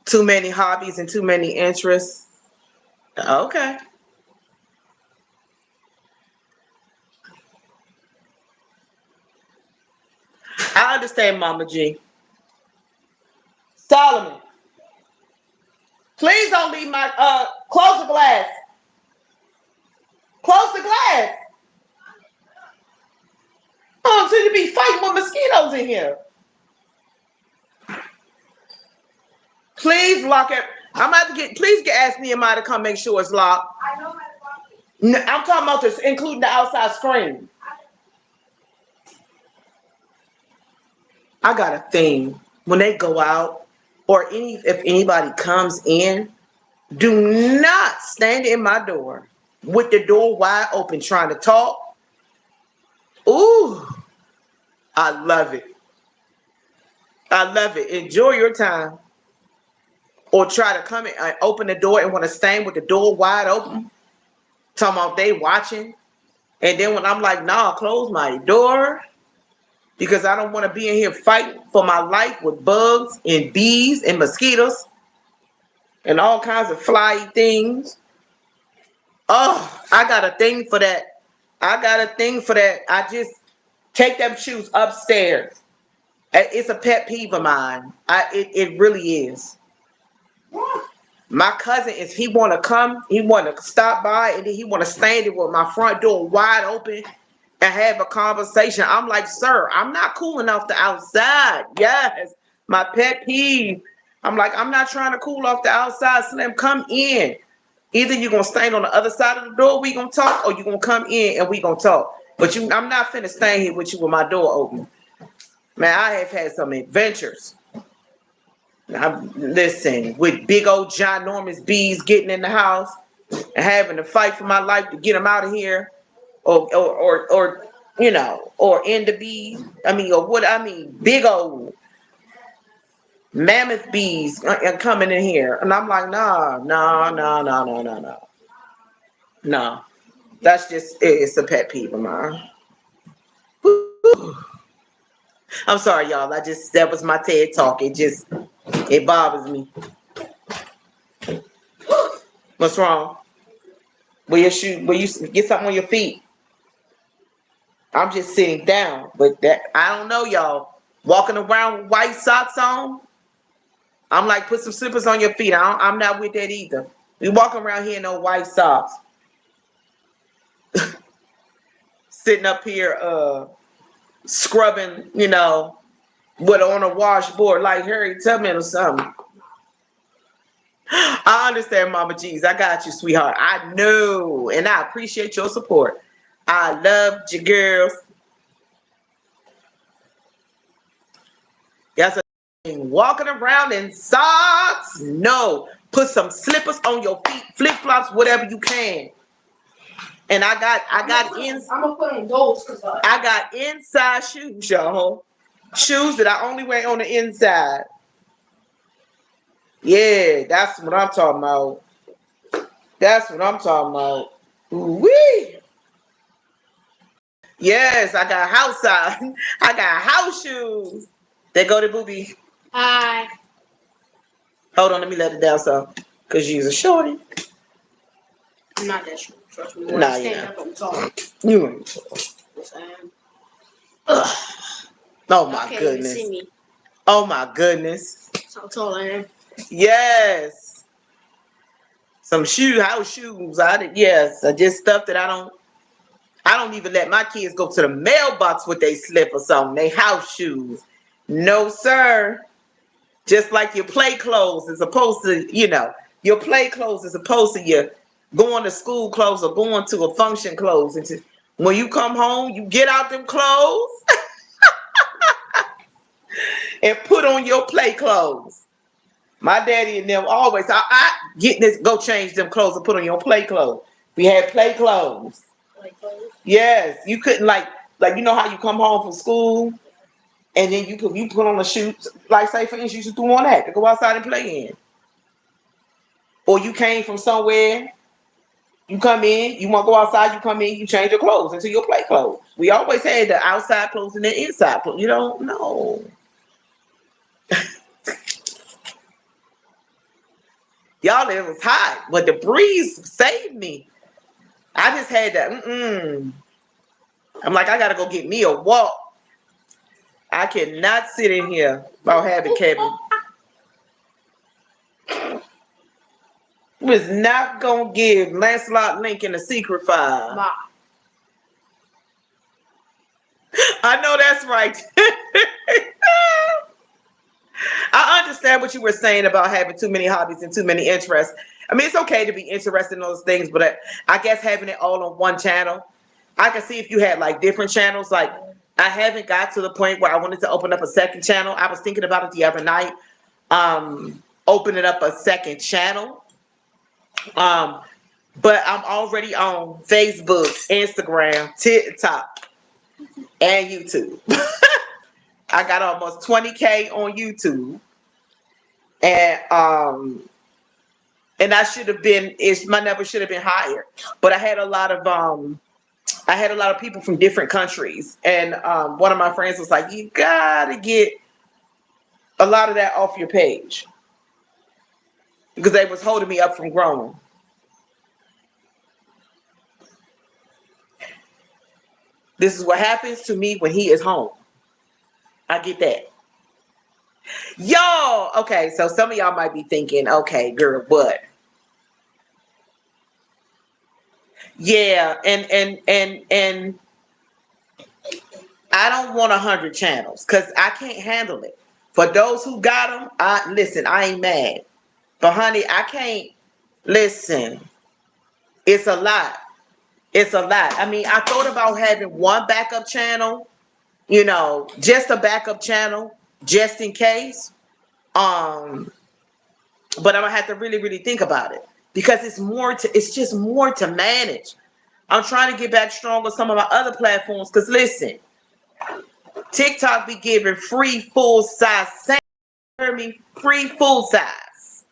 Too many hobbies and too many interests. Okay. I understand, Mama G. Solomon, please don't leave my close the glass. Close the glass. Oh, so you be fighting with mosquitoes in here. Please lock it. I'm about to please ask Nehemiah to come make sure it's locked. I know how to lock it. I'm talking about this, including the outside screen. I got a thing. When they go out, or if anybody comes in, do not stand in my door with the door wide open trying to talk. Ooh, I love it. I love it. Enjoy your time. Or try to come in, open the door and want to stand with the door wide open. Talking about they watching. And then when I'm like, nah, close my door. Because I don't want to be in here fighting for my life with bugs and bees and mosquitoes and all kinds of fly things. Oh, I got a thing for that. I got a thing for that. I just take them shoes upstairs. It's a pet peeve of mine. It really is. My cousin is he want to come, he want to stop by, and then he want to stand it with my front door wide open and have a conversation. I'm like, sir, I'm not cool enough to outside. Yes, my pet peeve. I'm like, I'm not trying to cool off the outside. Slim, come in. Either you're gonna stand on the other side of the door, we gonna talk, or you gonna come in and we gonna talk. But I'm not finna stand here with you with my door open. Man, I have had some adventures. Listen, with big old ginormous bees getting in the house and having to fight for my life to get them out of here, or or in the bees. Big old mammoth bees are coming in here, and I'm like, nah, nah, nah, nah, nah, nah, nah, nah. That's just it's a pet peeve of mine. Whew. I'm sorry, y'all. That was my TED talk. It bothers me. What's wrong? Will you get something on your feet? I'm just sitting down, but that I don't know, y'all. Walking around with white socks on, I'm like, put some slippers on your feet. I'm not with that either. We walking around here in no white socks, sitting up here, scrubbing, with on a washboard. Like, Harry Tubman or something. I understand, Mama G's. I got you, sweetheart. I know, and I appreciate your support. I love you, girls. Yes, walking around in socks. No, put some slippers on your feet, flip flops, whatever you can. And I I'm gonna put on those because I got inside shoes, y'all. Shoes that I only wear on the inside. Yeah, that's what I'm talking about. That's what I'm talking about. Ooh-wee. Yes, I got house side. I got house shoes. They go to Booby. hi. Hold on, let me let it down some. Cause you's a shorty. I'm not that short. Trust me. Nah, Stand up and talk. You ain't. Yes, I am. Ugh. Oh my Can't even goodness. see me. Oh my goodness. That's how tall I am. Yes. Some house shoes. Yes. Just stuff that I don't even let my kids go to the mailbox with they slippers on. They house shoes. No, sir. Just like your play clothes is supposed to, your play clothes is supposed to your going to school clothes or going to a function clothes. And when you come home, you get out them clothes and put on your play clothes. My daddy and them always, I get this, go change them clothes and put on your play clothes. We had play clothes. Yes, you couldn't like you know how you come home from school and then you put on a shoe, like say for instance you threw on that to go outside and play in. Or you came from somewhere, you come in, you want to go outside, you come in, you change your clothes into your play clothes. We always had the outside clothes and the inside clothes. You don't know. Y'all, it was hot, but the breeze saved me. I just had that. I'm like, I gotta go get me a walk. I cannot sit in here about having Kevin. Was not gonna give Lancelot Lincoln a secret file. Ma. I know that's right. I understand what you were saying about having too many hobbies and too many interests. I mean, it's okay to be interested in those things, but I guess having it all on one channel, I can see if you had like different channels. Like, I haven't got to the point where I wanted to open up a second channel. I was thinking about it the other night, opening up a second channel. But I'm already on Facebook, Instagram, TikTok, and YouTube. I got almost 20K on YouTube. And I should have been my number should have been higher. But I had a lot of people from different countries. And one of my friends was like, you gotta get a lot of that off your page. Because they was holding me up from growing. This is what happens to me when he is home. I get that. Y'all, okay, so some of y'all might be thinking, okay, girl, what? Yeah, and I don't want 100 channels because I can't handle it. For those who got them, I ain't mad. But honey, I can't listen. It's a lot. It's a lot. I mean, I thought about having one backup channel, just a backup channel, just in case. Um, but I'm gonna have to really, really think about it because it's just more to manage. I'm trying to get back strong on some of my other platforms because listen, TikTok be giving free full size. Hear me? Free full size.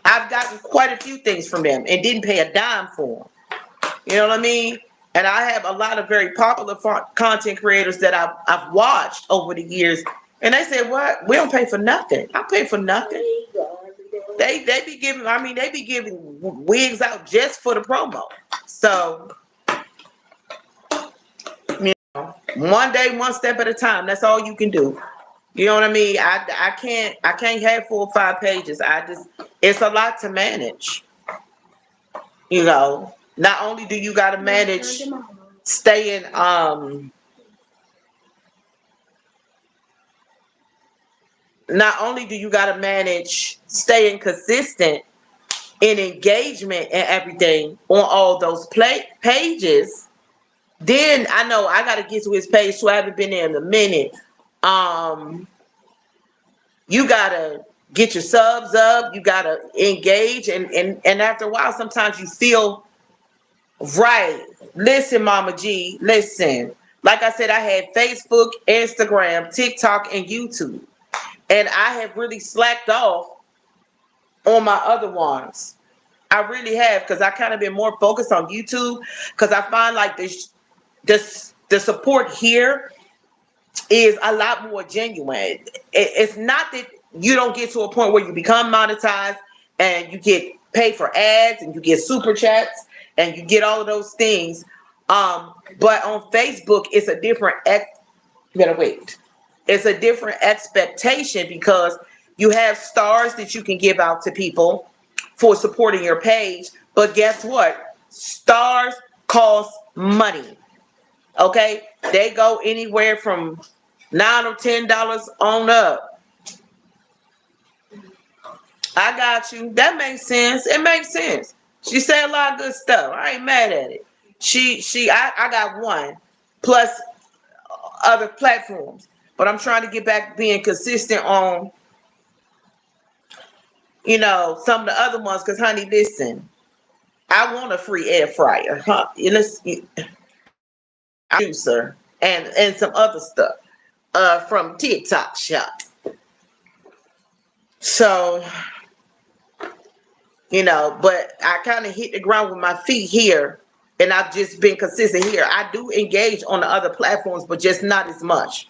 I've gotten quite a few things from them and didn't pay a dime for them. You know what I mean? And I have a lot of very popular content creators that I've watched over the years, and they said, "What? We don't pay for nothing. I pay for nothing." They be giving. I mean, they be giving wigs out just for the promo. So one day, one step at a time. That's all you can do. You know what I mean? I can't have 4 or 5 pages. It's a lot to manage. Not only do you got to manage staying not only do you got to manage staying consistent in engagement and everything on all those pages. Then I know I got to get to his page too. I haven't been there in a minute. Um, you gotta get your subs up. You gotta engage, and after a while, sometimes you feel right. Listen, Mama G, listen. Like I said, I had Facebook, Instagram, TikTok, and YouTube, and I have really slacked off on my other ones. I really have because I kind of been more focused on YouTube because I find like the support here is a lot more genuine. It's not that you don't get to a point where you become monetized and you get paid for ads and you get super chats and you get all of those things. But on Facebook, it's a different you gotta wait. It's a different expectation because you have stars that you can give out to people for supporting your page. But guess what? Stars cost money. Okay, they go anywhere from $9 or $10 on up. I got you. That makes sense. It makes sense. She said a lot of good stuff. I ain't mad at it. I got one plus other platforms, but I'm trying to get back being consistent on, some of the other ones. Cause honey, listen, I want a free air fryer, huh? Juicer and some other stuff from TikTok shop. So, but I kind of hit the ground with my feet here and I've just been consistent here. I do engage on the other platforms, but just not as much.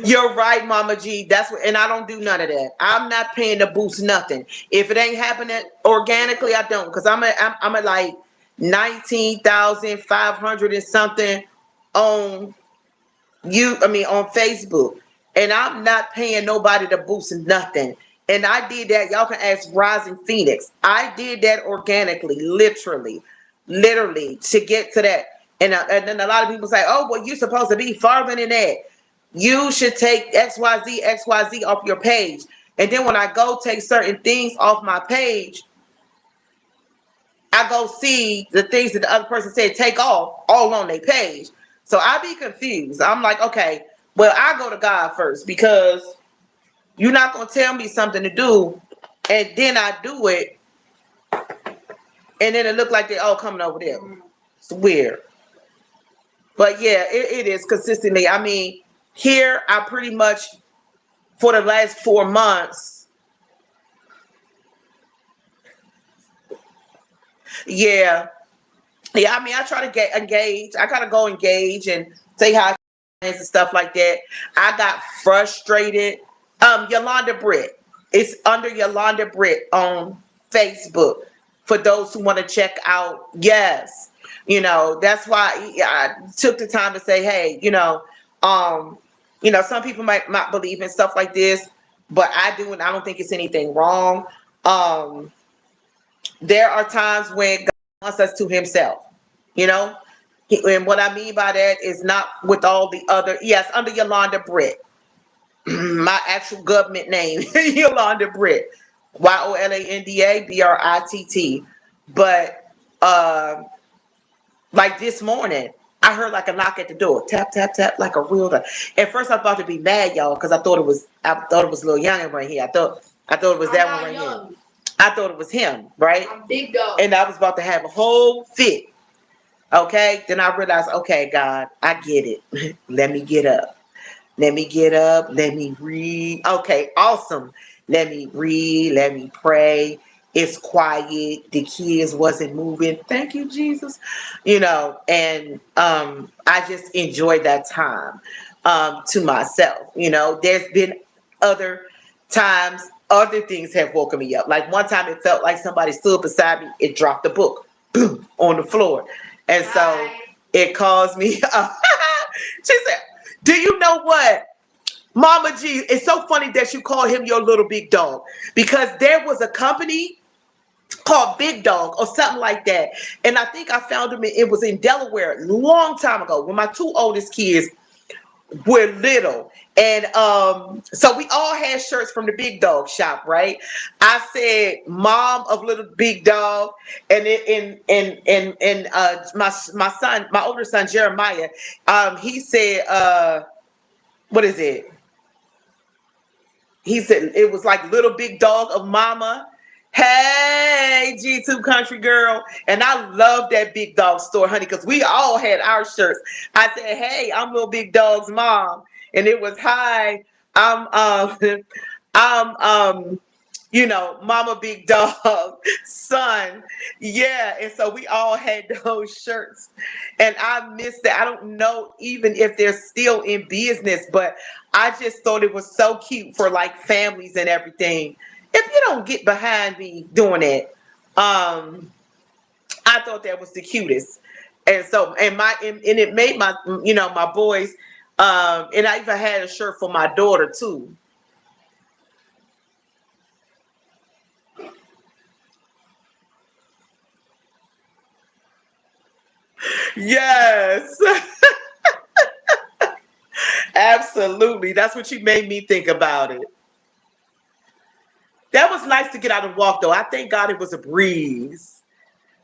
You're right, Mama G. That's what, and I don't do none of that. I'm not paying to boost nothing. If it ain't happening organically, I don't. Cause I'm at like 19,500 and something on on Facebook, and I'm not paying nobody to boost nothing. And I did that. Y'all can ask Rising Phoenix. I did that organically, literally to get to that. And then a lot of people say, "Oh, well, you're supposed to be farther than that. You should take XYZ off your page." And then when I go take certain things off my page, I go see the things that the other person said take off all on their page. So I be confused. I'm like, okay, well, I go to God first because you're not gonna tell me something to do, and then I do it, and then it look like they all coming over there. It's weird. But yeah, it is consistently. I mean, here I pretty much for the last 4 months. Yeah, yeah. I mean, I try to get engaged. I gotta go engage and say hi and stuff like that. I got frustrated. Yolanda Britt. It's under Yolanda Britt on Facebook for those who want to check out. Yes, that's why I took the time to say, hey, um, some people might not believe in stuff like this, but I do, and I don't think it's anything wrong. Um, there are times when God wants us to Himself, you know. And what I mean by that is not with all the other. Yes, under Yolanda Britt, my actual government name, Yolanda Britt, YOLANDA BRITT. But like this morning, I heard like a knock at the door, tap tap tap, like a real. At first, I thought to be mad, y'all, because I thought it was a little young right here. I thought it was that one right here. I thought it was him, right? I'm big dog. And I was about to have a whole fit. Okay, then I realized, okay, God, I get it. Let me get up. Let me get up. Let me read. Okay, awesome. Let me read. Let me pray. It's quiet. The kids wasn't moving. Thank you, Jesus. And I just enjoyed that time to myself. There's been other times, other things have woken me up. Like one time, it felt like somebody stood beside me. It dropped the book, boom, on the floor, and so it caused me. She said, do you know what? Mama G, it's so funny that you call him your little big dog because there was a company called Big Dog or something like that. And I think I found him, it was in Delaware a long time ago when my two oldest kids were little. And so we all had shirts from the Big Dog shop, right? I said mom of little big dog, and my son, my older son Jeremiah, he said what is it? He said it was like little big dog of mama. Hey, G2 country girl. And I love that big dog store, honey, because we all had our shirts. I said, hey, I'm little big dog's mom. And it was hi, I'm I'm Mama Big Dog son. Yeah. And so we all had those shirts. And I missed that. I don't know even if they're still in business, but I just thought it was so cute for like families and everything. If you don't get behind me doing it, I thought that was the cutest. And so and it made my boys, and I even had a shirt for my daughter too. Yes. Absolutely. That's what you made me think about it. That was nice to get out and walk though. I thank God it was a breeze.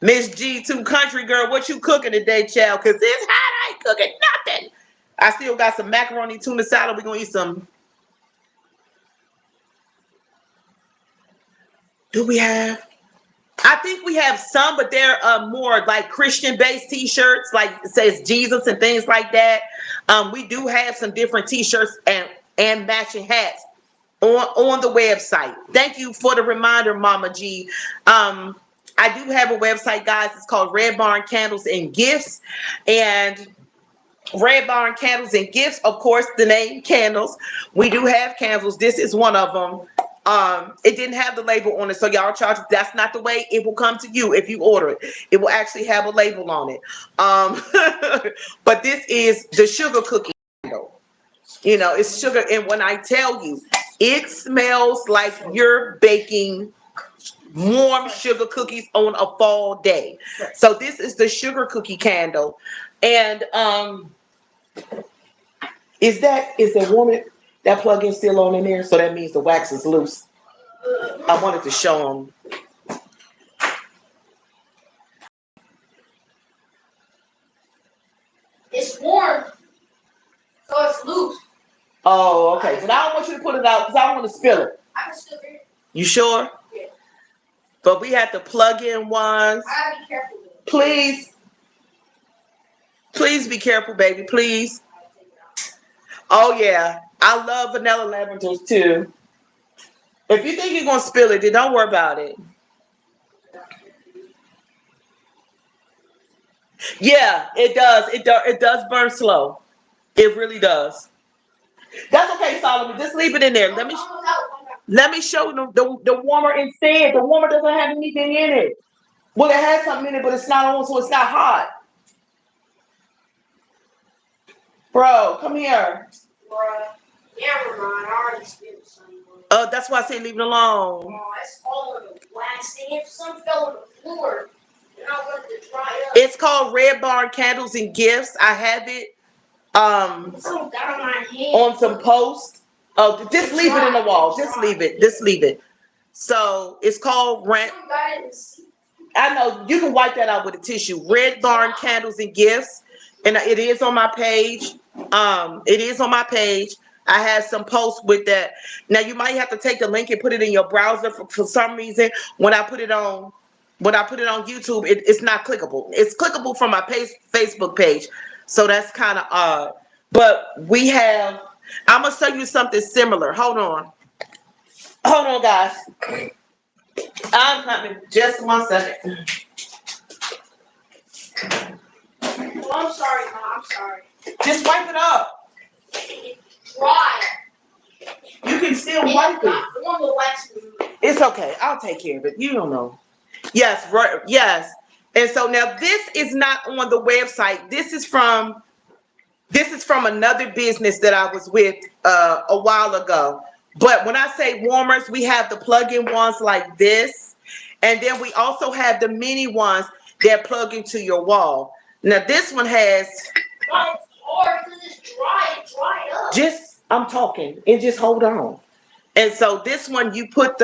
Miss G2 country girl, what you cooking today, child? Cause it's hot, I ain't cooking nothing. I still got some macaroni tuna salad. We're gonna eat some. Do we have? I think we have some, but they're more like Christian-based T-shirts, like it says Jesus and things like that. We do have some different T-shirts and matching hats on the website. Thank you for the reminder, Mama G. I do have a website, guys. It's called Red Barn Candles and Gifts, and Red Barn Candles and Gifts, of course, the name candles. We do have candles. This is one of them. It didn't have the label on it, so y'all charge. That's not the way it will come to you if you order it. It will actually have a label on it. But this is the sugar cookie candle. It's sugar, and when I tell you, it smells like you're baking warm sugar cookies on a fall day. So this is the sugar cookie candle, and is the woman that plug-in still on in there? So that means the wax is loose. I wanted to show them. It's warm, so it's loose. Oh, okay. But I don't want you to put it out because I don't want to spill it. I can still hear it. You sure? Yeah. But we have the plug-in ones. I gotta be careful. Please. Please be careful, baby. Please. Oh, yeah. I love vanilla lavenders, too. If you think you're going to spill it, then don't worry about it. Yeah, it does. It does burn slow. It really does. That's okay, Solomon. Just leave it in there. Let me. Let me show you the warmer instead. The warmer doesn't have anything in it. Well, it has something in it, but it's not on, so it's not hot. Bro, come here. Bruh. Never mind. I already spent some. That's why I say leave it alone. Oh, it's all in the wax. And if some fell on the floor, then I wanted to dry up. It's called Red Barn Candles and Gifts. I have it Some got on my hand. on some posts. Oh, just leave it in the wall. Just leave it. Just leave it. So it's called rent. I know you can wipe that out with a tissue. Red Barn Candles and Gifts, and it is on my page. It is on my page. I have some posts with that. Now you might have to take the link and put it in your browser for some reason. When I put it on YouTube, it's not clickable. It's clickable from my Facebook page, so that's kind of odd. But we have. I'm gonna show you something similar. Hold on, guys. I'm coming. Just 1 second. Oh, I'm sorry, Mom. I'm sorry. Just wipe it up. It's dry. You can still wipe it. On the wax. It's okay. I'll take care of it. You don't know. Yes, right. Yes. And so now this is not on the website. This is from another business that I was with a while ago. But when I say warmers, we have the plug-in ones like this, and then we also have the mini ones that plug into your wall. Now this one has. But it's hard because it's dry. It dried up. I'm talking, and just hold on. And so this one, you put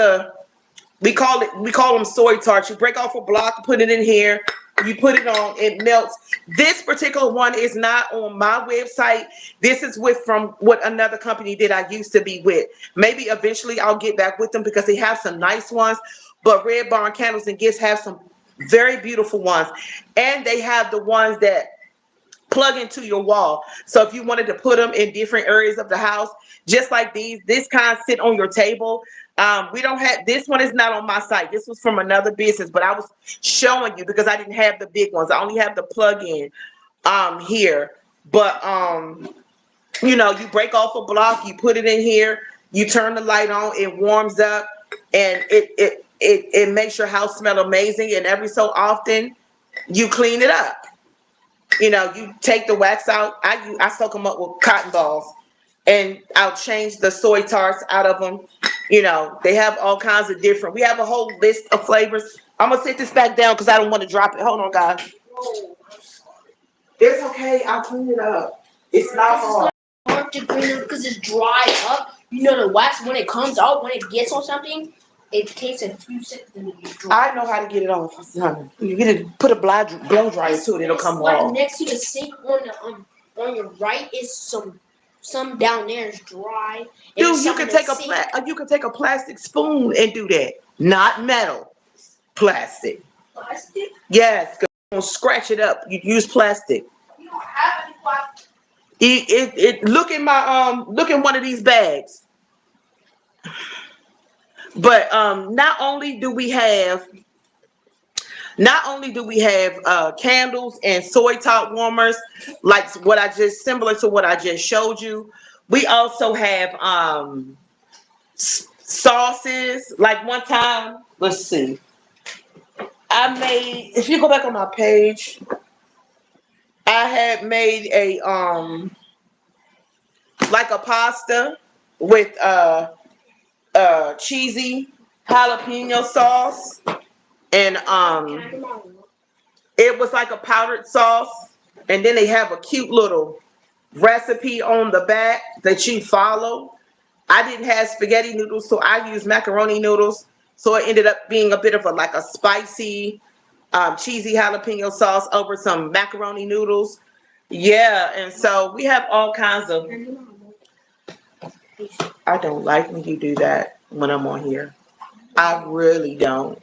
we call them soy tarts. You break off a block, put it in here, you put it on, it melts. This particular one is not on my website. This is from what another company that I used to be with. Maybe eventually I'll get back with them because they have some nice ones. But Red Barn Candles and Gifts have some very beautiful ones. And they have the ones that plug into your wall. So if you wanted to put them in different areas of the house, just like this kind sit on your table. We don't have, this one is not on my site. This was from another business, but I was showing you because I didn't have the big ones. I only have the plug-in here. But you break off a block, you put it in here, you turn the light on, it warms up, and it makes your house smell amazing. And every so often you clean it up. You take the wax out. I soak them up with cotton balls, and I'll change the soy tarts out of them. They have all kinds of different. We have a whole list of flavors. I'm gonna sit this back down because I don't want to drop it. Hold on, guys. Oh, I'm sorry. It's okay. I'll clean it up. It's not hard. It's hard to clean up because it's dried up. The wax, when it comes out, when it gets on something, it takes a few seconds to get dry. I know how to get it off. You get it. Put a blow dryer to it. It'll come off. Next to the sink on your right is some down there is dry. Dude, you can take a plastic spoon and do that. Not metal. Plastic. Plastic? Yes. Don't scratch it up. You use plastic. You don't have any plastic. Look in one of these bags. But not only do we have candles and soy top warmers, like similar to what I just showed you. We also have sauces. Like one time, let's see, if you go back on my page, I had made a like a pasta with cheesy jalapeno sauce, and it was like a powdered sauce, and then they have a cute little recipe on the back that you follow. I didn't have spaghetti noodles, so I used macaroni noodles, so it ended up being a bit of a spicy cheesy jalapeno sauce over some macaroni noodles. Yeah, and so we have all kinds of. I don't like when you do that when I'm on here. I really don't.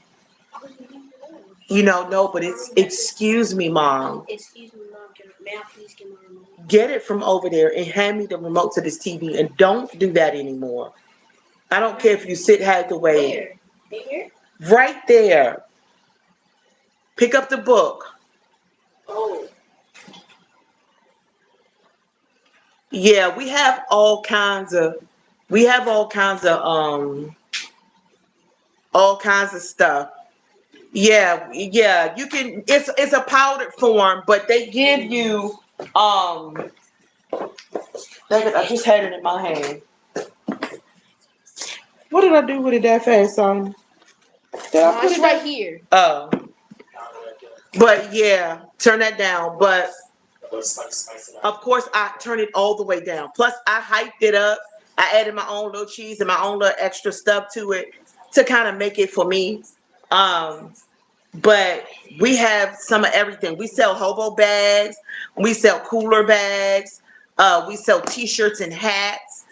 No, but it's excuse me, Mom. Excuse me, Mom. May I please get my remote? Get it from over there and hand me the remote to this TV, and don't do that anymore. I don't care if you have to wait. Where? Here? Right there. Pick up the book. Oh. Yeah, we have all kinds of all kinds of stuff. Yeah, yeah. You can. It's a powdered form, but they give you. Um, I just had it in my hand. What did I do with it that fast, son? Did I No, put it's it right down? here. Oh, but yeah, turn that down. But of course, I turn it all the way down. Plus, I hyped it up. I added my own little cheese and my own little extra stuff to it to kind of make it for me. Um, but we have some of everything. We sell hobo bags. We sell cooler bags. We sell T-shirts and hats.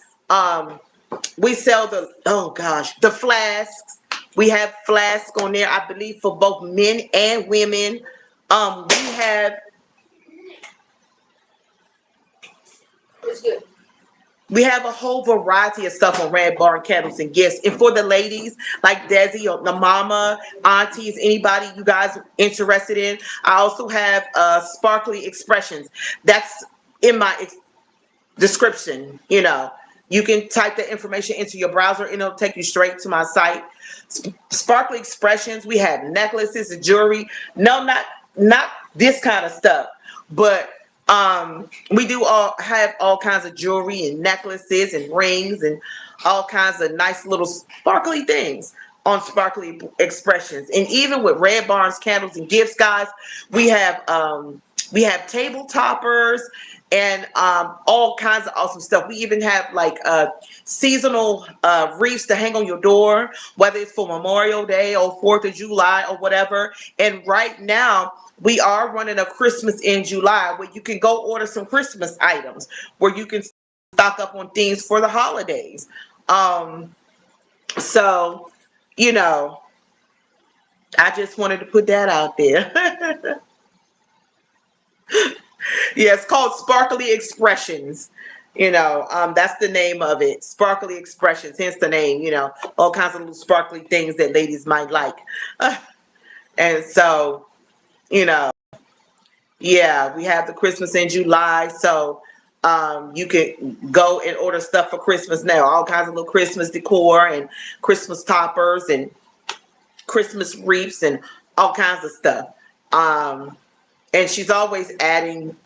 We sell the flasks. We have flasks on there, I believe, for both men and women. We have It's good. We have a whole variety of stuff on Red Barn Candles and Gifts. And for the ladies like Desi or the mama, aunties, anybody you guys interested in, I also have Sparkly Expressions. That's in my description. You can type the information into your browser and it'll take you straight to my site. Sparkly Expressions, we have necklaces and jewelry. No, not this kind of stuff, but we do all have all kinds of jewelry and necklaces and rings and all kinds of nice little sparkly things on Sparkly Expressions. And even with Red Barns Candles and Gifts, guys, we have table toppers and all kinds of awesome stuff. We even have like seasonal wreaths to hang on your door, whether it's for Memorial Day or 4th of July or whatever. And right now, we are running a Christmas in July where you can go order some Christmas items, where you can stock up on things for the holidays. So, you know, I just wanted to put that out there. Yeah, it's called Sparkly Expressions. That's the name of it. Sparkly Expressions, hence the name, all kinds of little sparkly things that ladies might like. And so, you know, yeah, we have the Christmas in July. So you can go and order stuff for Christmas now. All kinds of little Christmas decor and Christmas toppers and Christmas wreaths and all kinds of stuff. And she's always adding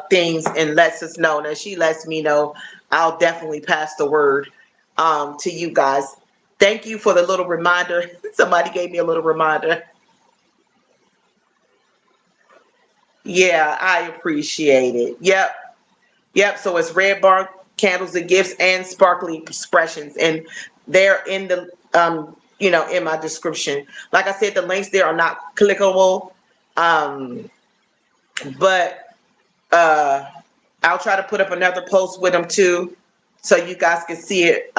things and lets us know. Now she lets me know. I'll definitely pass the word to you guys. Thank you for the little reminder. Somebody gave me a little reminder. Yeah, I appreciate it. Yep. Yep. So it's Red Barn Candles and Gifts and Sparkly Expressions. And they're in the in my description. Like I said, the links there are not clickable. But I'll try to put up another post with them too, so you guys can see it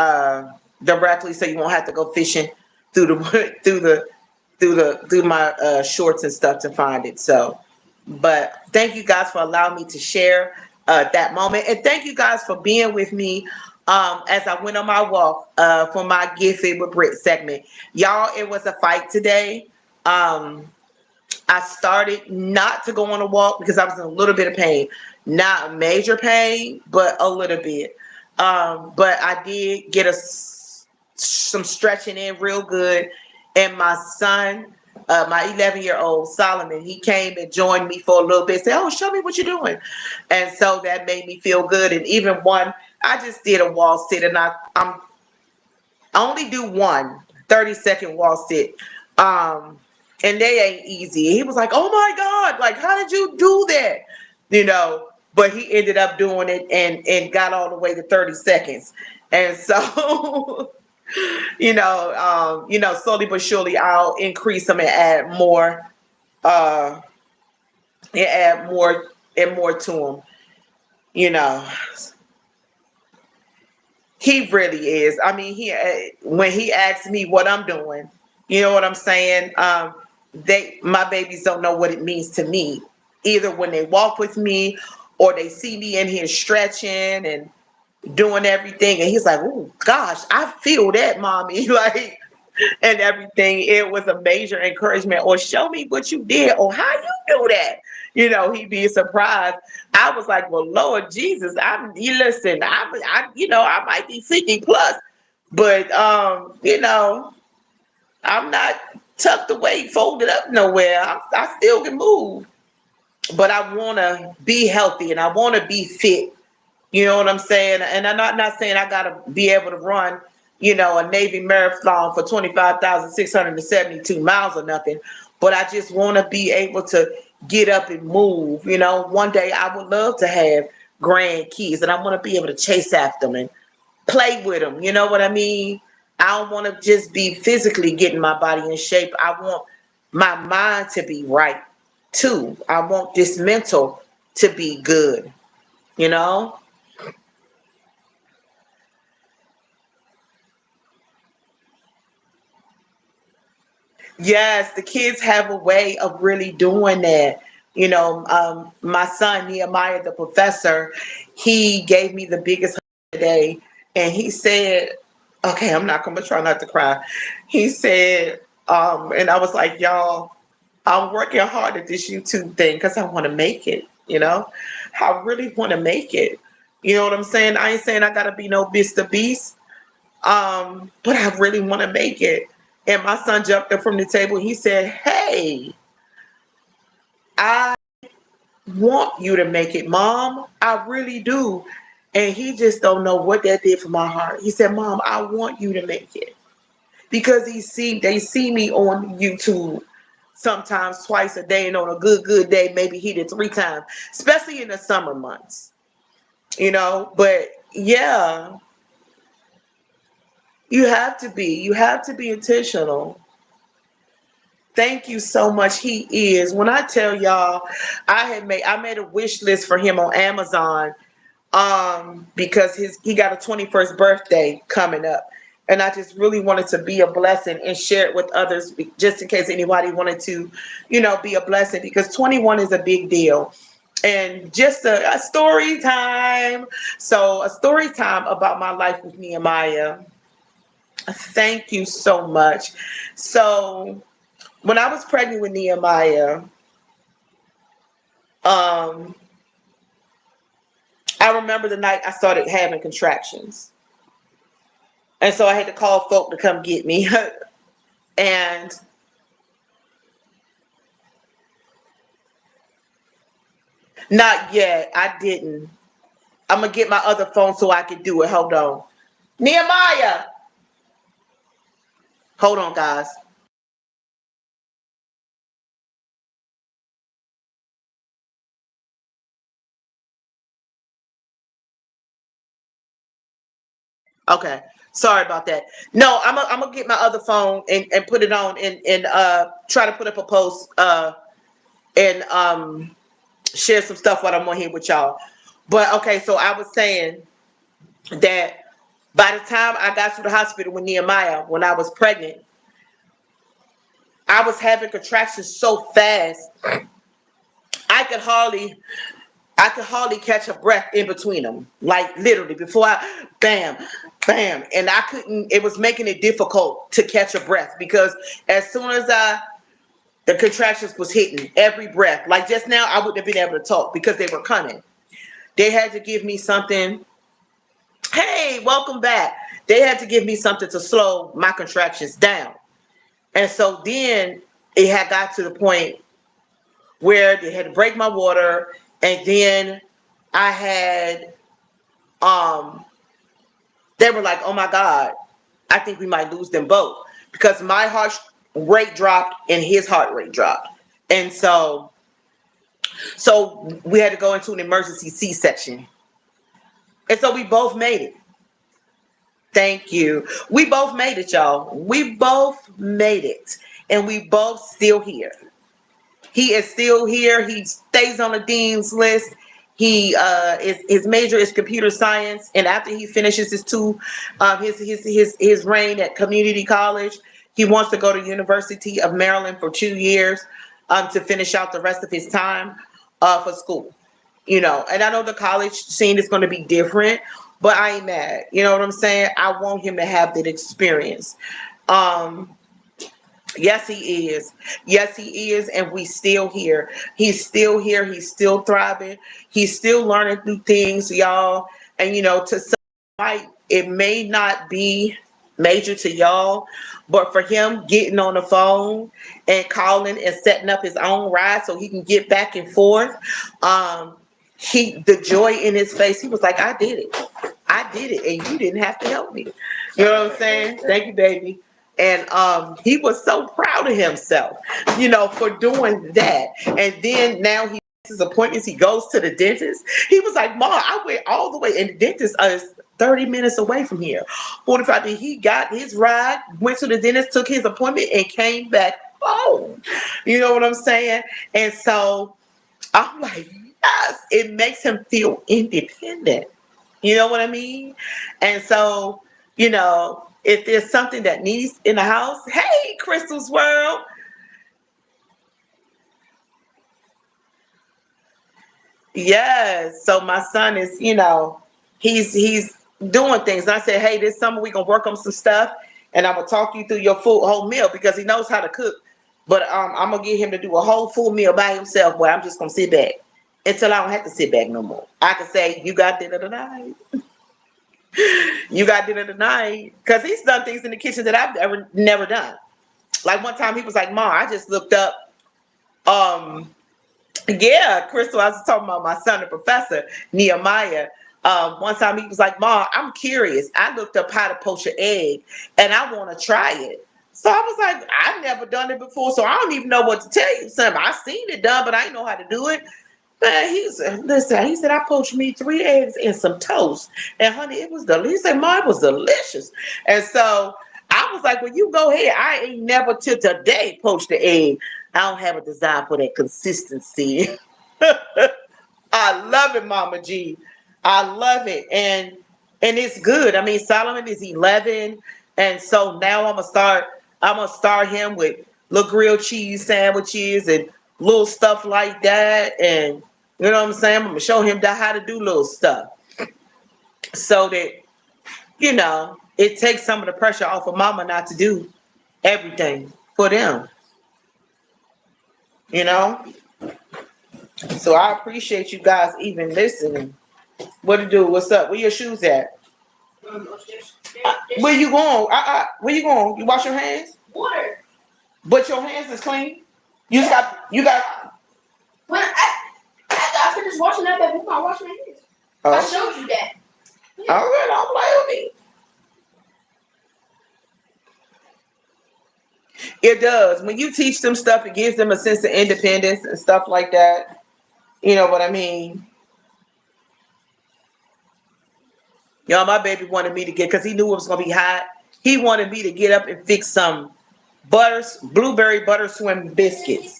directly, so you won't have to go fishing through the through my shorts and stuff to find it. So, but thank you guys for allowing me to share that moment, and thank you guys for being with me as I went on my walk for my Get Fit with Britt segment. Y'all, it was a fight today. I started not to go on a walk because I was in a little bit of pain. Not major pain, but a little bit. But I did get some stretching in real good. And my son, my 11-year-old Solomon, he came and joined me for a little bit. Said, "Oh, show me what you're doing." And so that made me feel good. And even I just did a wall sit, and I only do one 30-second wall sit. And they ain't easy. He was like, "Oh my God, like, how did you do that?" But he ended up doing it and got all the way to 30 seconds. And so, slowly but surely I'll increase them and uh, add more and more to them. You know, he really is. I mean, when he asks me what I'm doing, you know what I'm saying? My babies don't know what it means to me, either when they walk with me or they see me in here stretching and doing everything. And he's like, "Oh gosh, I feel that, mommy." Like, and everything. It was a major encouragement. Or show me what you did, or how you do that. He'd be surprised. I was like, "Well, Lord Jesus, you listen, I might be 50 plus, but I'm not tucked away, folded up nowhere. I still can move, but I want to be healthy and I want to be fit. You know what I'm saying? And I'm not saying I got to be able to run, a Navy marathon for 25,672 miles or nothing, but I just want to be able to get up and move. One day I would love to have grandkids and I want to be able to chase after them and play with them. You know what I mean? I don't want to just be physically getting my body in shape. I want my mind to be right too. I want this mental to be good, you know? Yes, the kids have a way of really doing that. My son Nehemiah, the professor, he gave me the biggest hug today, and he said, "Okay, I'm not gonna try not to cry." He said, and I was like, "Y'all, I'm working hard at this YouTube thing because I want to make it. I really want to make it. You know what I'm saying? I ain't saying I gotta be no Mr. Beast, but I really want to make it." And my son jumped up from the table. He said, "Hey, I want you to make it, Mom. I really do." And he just don't know what that did for my heart. He said, "Mom, I want you to make it." Because they see me on YouTube sometimes twice a day, and on a good day, maybe he did 3 times, especially in the summer months. But yeah, you have to be intentional. Thank you so much. He is. When I tell y'all, I made a wish list for him on Amazon, because he got a 21st birthday coming up, and I just really wanted to be a blessing and share it with others, just in case anybody wanted to, be a blessing, because 21 is a big deal. And just a story time. So, a story time about my life with Nehemiah. Thank you so much. So, when I was pregnant with Nehemiah, um, I remember the night I started having contractions. And so I had to call folk to come get me. And not yet. I didn't. I'm going to get my other phone so I can do it. Hold on. Nehemiah. Hold on, guys. Okay. Sorry about that. No, I'm gonna get my other phone and put it on and try to put up a post and share some stuff while I'm on here with y'all. But okay, so I was saying that by the time I got to the hospital with Nehemiah, when I was pregnant, I was having contractions so fast I could hardly I could hardly catch a breath in between them. Like literally before I bam, bam. And I couldn't, it was making it difficult to catch a breath because as soon as the contractions was hitting every breath, like just now I wouldn't have been able to talk because they were coming. They had to give me something. Hey, welcome back. They had to give me something to slow my contractions down. And so then it had got to the point where they had to break my water, and then I had um they were like, "Oh my God, I think we might lose them both," because my heart rate dropped and his heart rate dropped. And so we had to go into an emergency C-section. And so we both made it. Thank you. We both made it, y'all. We both made it. And we both still here. He is still here. He stays on the dean's list. His major is computer science, and after he finishes his reign at community college, he wants to go to University of Maryland for 2 years, to finish out the rest of his time for school. And I know the college scene is going to be different, but I ain't mad. You know what I'm saying? I want him to have that experience. Um, Yes, he is. Yes, he is. And we still here. He's still here. He's still thriving. He's still learning new things, y'all. And to some might, it may not be major to y'all, but for him getting on the phone and calling and setting up his own ride so he can get back and forth, um, the joy in his face, he was like, I did it. I did it, and you didn't have to help me. You know what I'm saying? Thank you, baby. And he was so proud of himself, for doing that. And then now he his appointments, he goes to the dentist. He was like, Ma, I went all the way, and the dentist is 30 minutes away from here. 45 minutes. He got his ride, went to the dentist, took his appointment, and came back home. You know what I'm saying? And so I'm like, yes, it makes him feel independent. You know what I mean? And so, if there's something that needs in the house, hey, Crystal's World. Yes. So my son is, he's doing things. And I said, hey, this summer we gonna work on some stuff, and I'm gonna talk you through your full whole meal because he knows how to cook. But I'm gonna get him to do a whole full meal by himself, where I'm just gonna sit back until I don't have to sit back no more. I can say, you got dinner tonight. You got dinner tonight, because he's done things in the kitchen that I've never done. Like one time he was like, "Mom, I just looked up." Yeah, Crystal, I was talking about my son, the professor Nehemiah. One time he was like, "Mom, I'm curious. I looked up how to poach an egg, and I want to try it." So I was like, "I've never done it before, so I don't even know what to tell you, son. I seen it done, but I didn't know how to do it." Man, he said, listen, he said, I poached me 3 eggs and some toast. And honey, it was delicious. He said, Mom, it was delicious. And so I was like, well, you go ahead. I ain't never till today poached the egg. I don't have a desire for that consistency. I love it, Mama G. I love it. And it's good. I mean, Solomon is 11. And so now I'm gonna start him with little grilled cheese sandwiches and little stuff like that. And you know what I'm saying? I'm gonna show him how to do little stuff so that it takes some of the pressure off of mama not to do everything for them. You know. So I appreciate you guys even listening. What to do? What's up? Where your shoes at? Upstairs. Where you going? Where you going? You wash your hands? Water. But your hands is clean. You got. When I finished washing that baby, I washed my hands. Oh. I showed you that. Yeah. All right, don't play with me. It does. When you teach them stuff, it gives them a sense of independence and stuff like that. You know what I mean? My baby wanted me to because he knew it was gonna be hot. He wanted me to get up and fix some blueberry butter swim biscuits.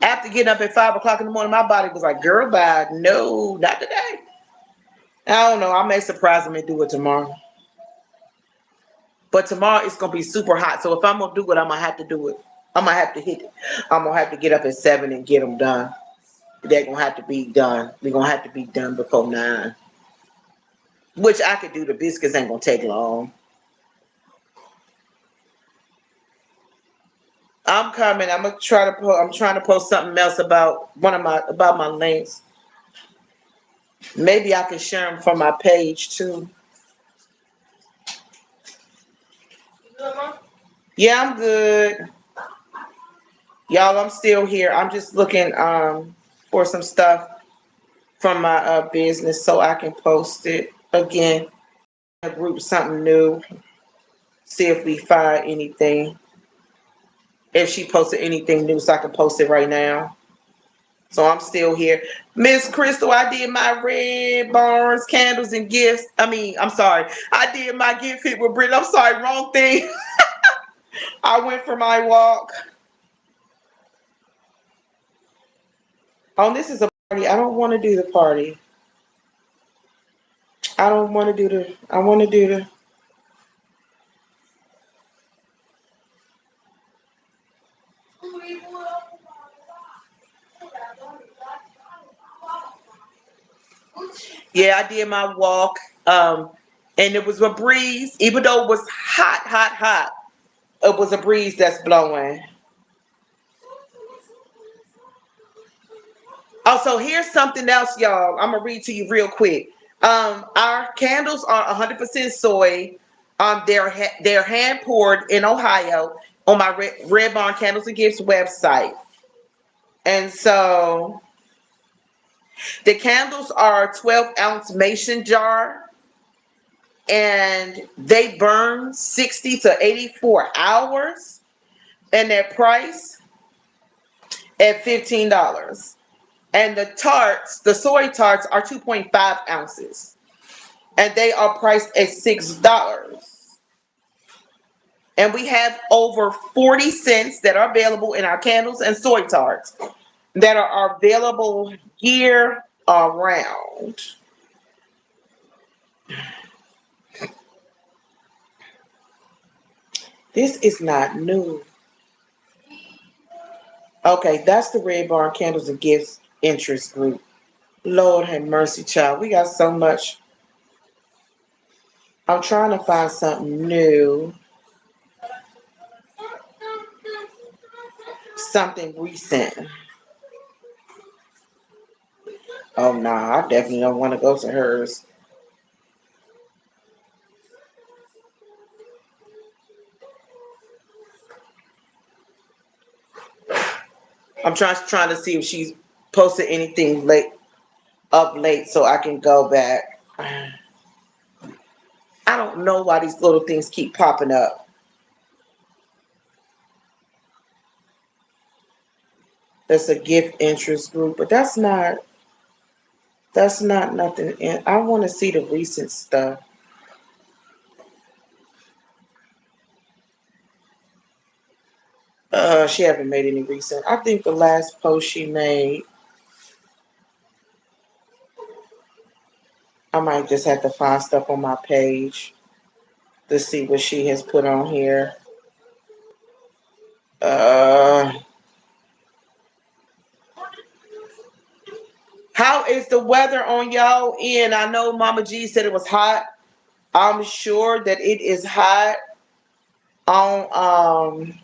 After getting up at 5 o'clock in the morning, my body was like, "Girl, bye, no, not today." I don't know. I may surprise him and do it tomorrow. But tomorrow it's gonna be super hot. So if I'm gonna do it, I'm gonna have to do it. I'm gonna have to hit it. I'm gonna have to get up at 7 and get them done. They're gonna have to be done. They're gonna have to be done before 9. Which I could do. The biscuits ain't gonna take long. I'm coming. I'm gonna try to. I'm trying to post something else about my links. Maybe I can share them from my page too. You good, Mom? Yeah, I'm good. Y'all, I'm still here. I'm just looking for some stuff from my business so I can post it again. A group something new. See if we find anything. If she posted anything new, so I can post it right now. So I'm still here. Miss Crystal, I did my red barns, candles, and gifts. I'm sorry. I did my gift fit with Britt. I'm sorry, wrong thing. I went for my walk. Oh, this is a party. I don't want to do the party. I don't want to do the. I want to do the. Yeah, I did my walk. And it was a breeze, even though it was hot, hot, hot. It was a breeze that's blowing. Also, here's something else, y'all. I'm gonna read to you real quick. Our candles are 100% soy. They're hand poured in Ohio on my Red Barn Candles and Gifts website. And so the candles are a 12-ounce mason jar, and they burn 60 to 84 hours, and their price at $15. And the tarts, the soy tarts, are 2.5 ounces, and they are priced at $6. And we have over 40 scents that are available in our candles and soy tarts that are available year around. This is not new. Okay, that's the Red Barn Candles and Gifts interest group. Lord have mercy, child. We got so much. I'm trying to find something new, something recent. Oh, nah, I definitely don't want to go to hers. I'm trying to see if she's posted anything late up late so I can go back. I don't know why these little things keep popping up. It's a gift interest group, but that's not nothing. I want to see the recent stuff. She haven't made any recent. I think the last post she made, I might just have to find stuff on my page to see what she has put on here. Uh, how is the weather on y'all end? I know Mama G said it was hot. I'm sure that it is hot on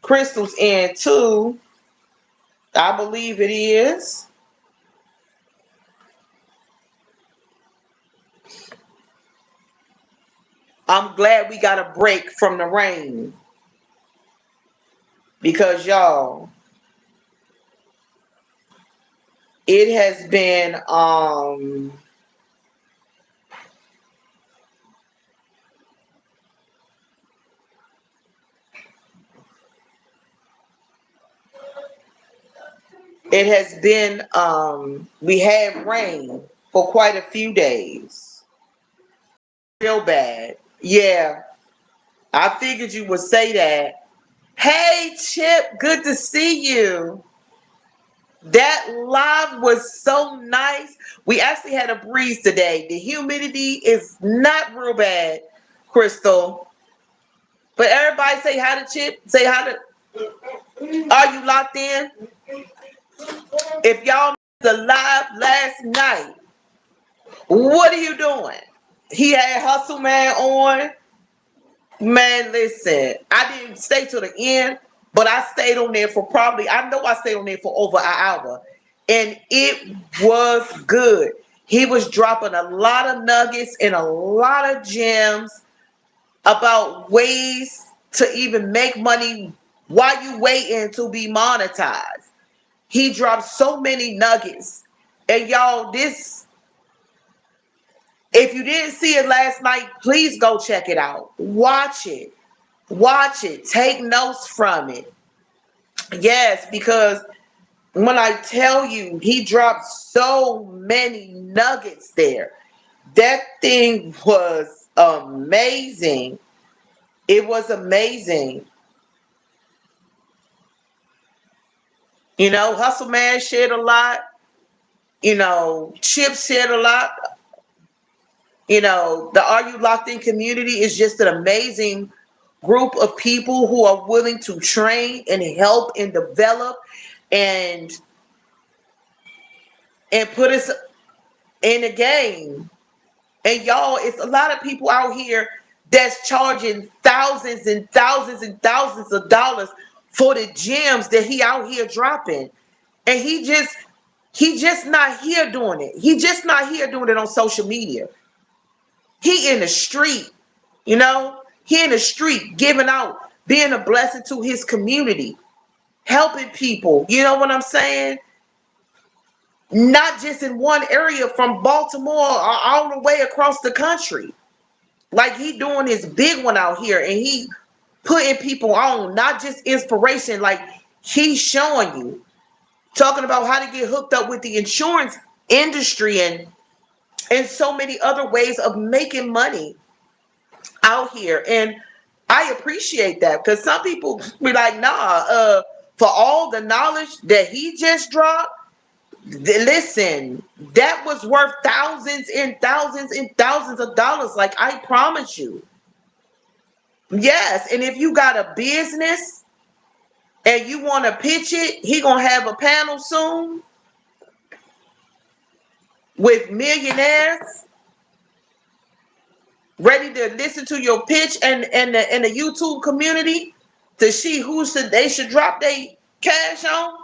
Crystal's end too. I believe it is. I'm glad we got a break from the rain because y'all, it has been we had rain for quite a few days. Real bad. Yeah. I figured you would say that. Hey Chip, good to see you. That live was so nice. We actually had a breeze today. The humidity is not real bad, Crystal. But everybody say hi to Chip. Say hi to. Are you locked in? If y'all missed the live last night, what are you doing? He had Hustle Man on. Man, listen, I didn't stay to the end, but I stayed on there for I know I stayed on there for over an hour. And it was good. He was dropping a lot of nuggets and a lot of gems about ways to even make money while you waiting to be monetized. He dropped so many nuggets. And y'all, if you didn't see it last night, please go check it out. Watch it. Watch it. Take notes from it. Yes, because when I tell you, he dropped so many nuggets there. That thing was amazing. It was amazing. Hustle Man shared a lot. Chip shared a lot. The Are You Locked In community is just an amazing group of people who are willing to train and help and develop and put us in the game. And y'all, it's a lot of people out here that's charging thousands and thousands and thousands of dollars for the gems that he out here dropping. And he just not here doing it. He just not here doing it on social media. He in the street. You know, he in the street giving out, being a blessing to his community, helping people. You know what I'm saying? Not just in one area, from Baltimore all the way across the country. Like, he doing his big one out here, and he putting people on, not just inspiration. Like, he's showing you, talking about how to get hooked up with the insurance industry and so many other ways of making money out here. And I appreciate that, because some people be like, nah, for all the knowledge that he just dropped, listen, that was worth thousands and thousands and thousands of dollars. Like, I promise you. Yes, and if you got a business and you want to pitch it, he gonna have a panel soon with millionaires ready to listen to your pitch, and the YouTube community to see who they should drop their cash on.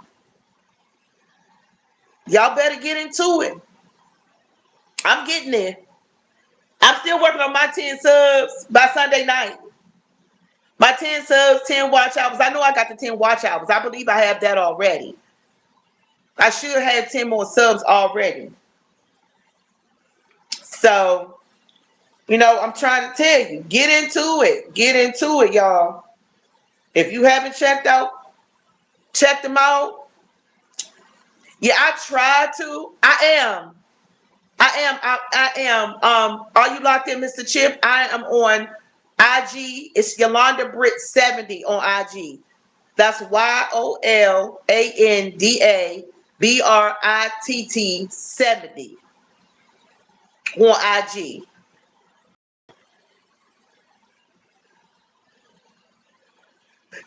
Y'all better get into it. I'm getting there. I'm still working on my 10 subs by Sunday night. My 10 subs, 10 watch hours. I know I got the 10 watch hours. I believe I have that already. I should have 10 more subs already. So, I'm trying to tell you, get into it. Get into it, y'all. If you haven't check them out. Yeah, I tried to. I am. Are you locked in, Mr. Chip? I am on IG. It's Yolanda Britt 70 on IG. That's YOLANDA BRITT 70 on IG.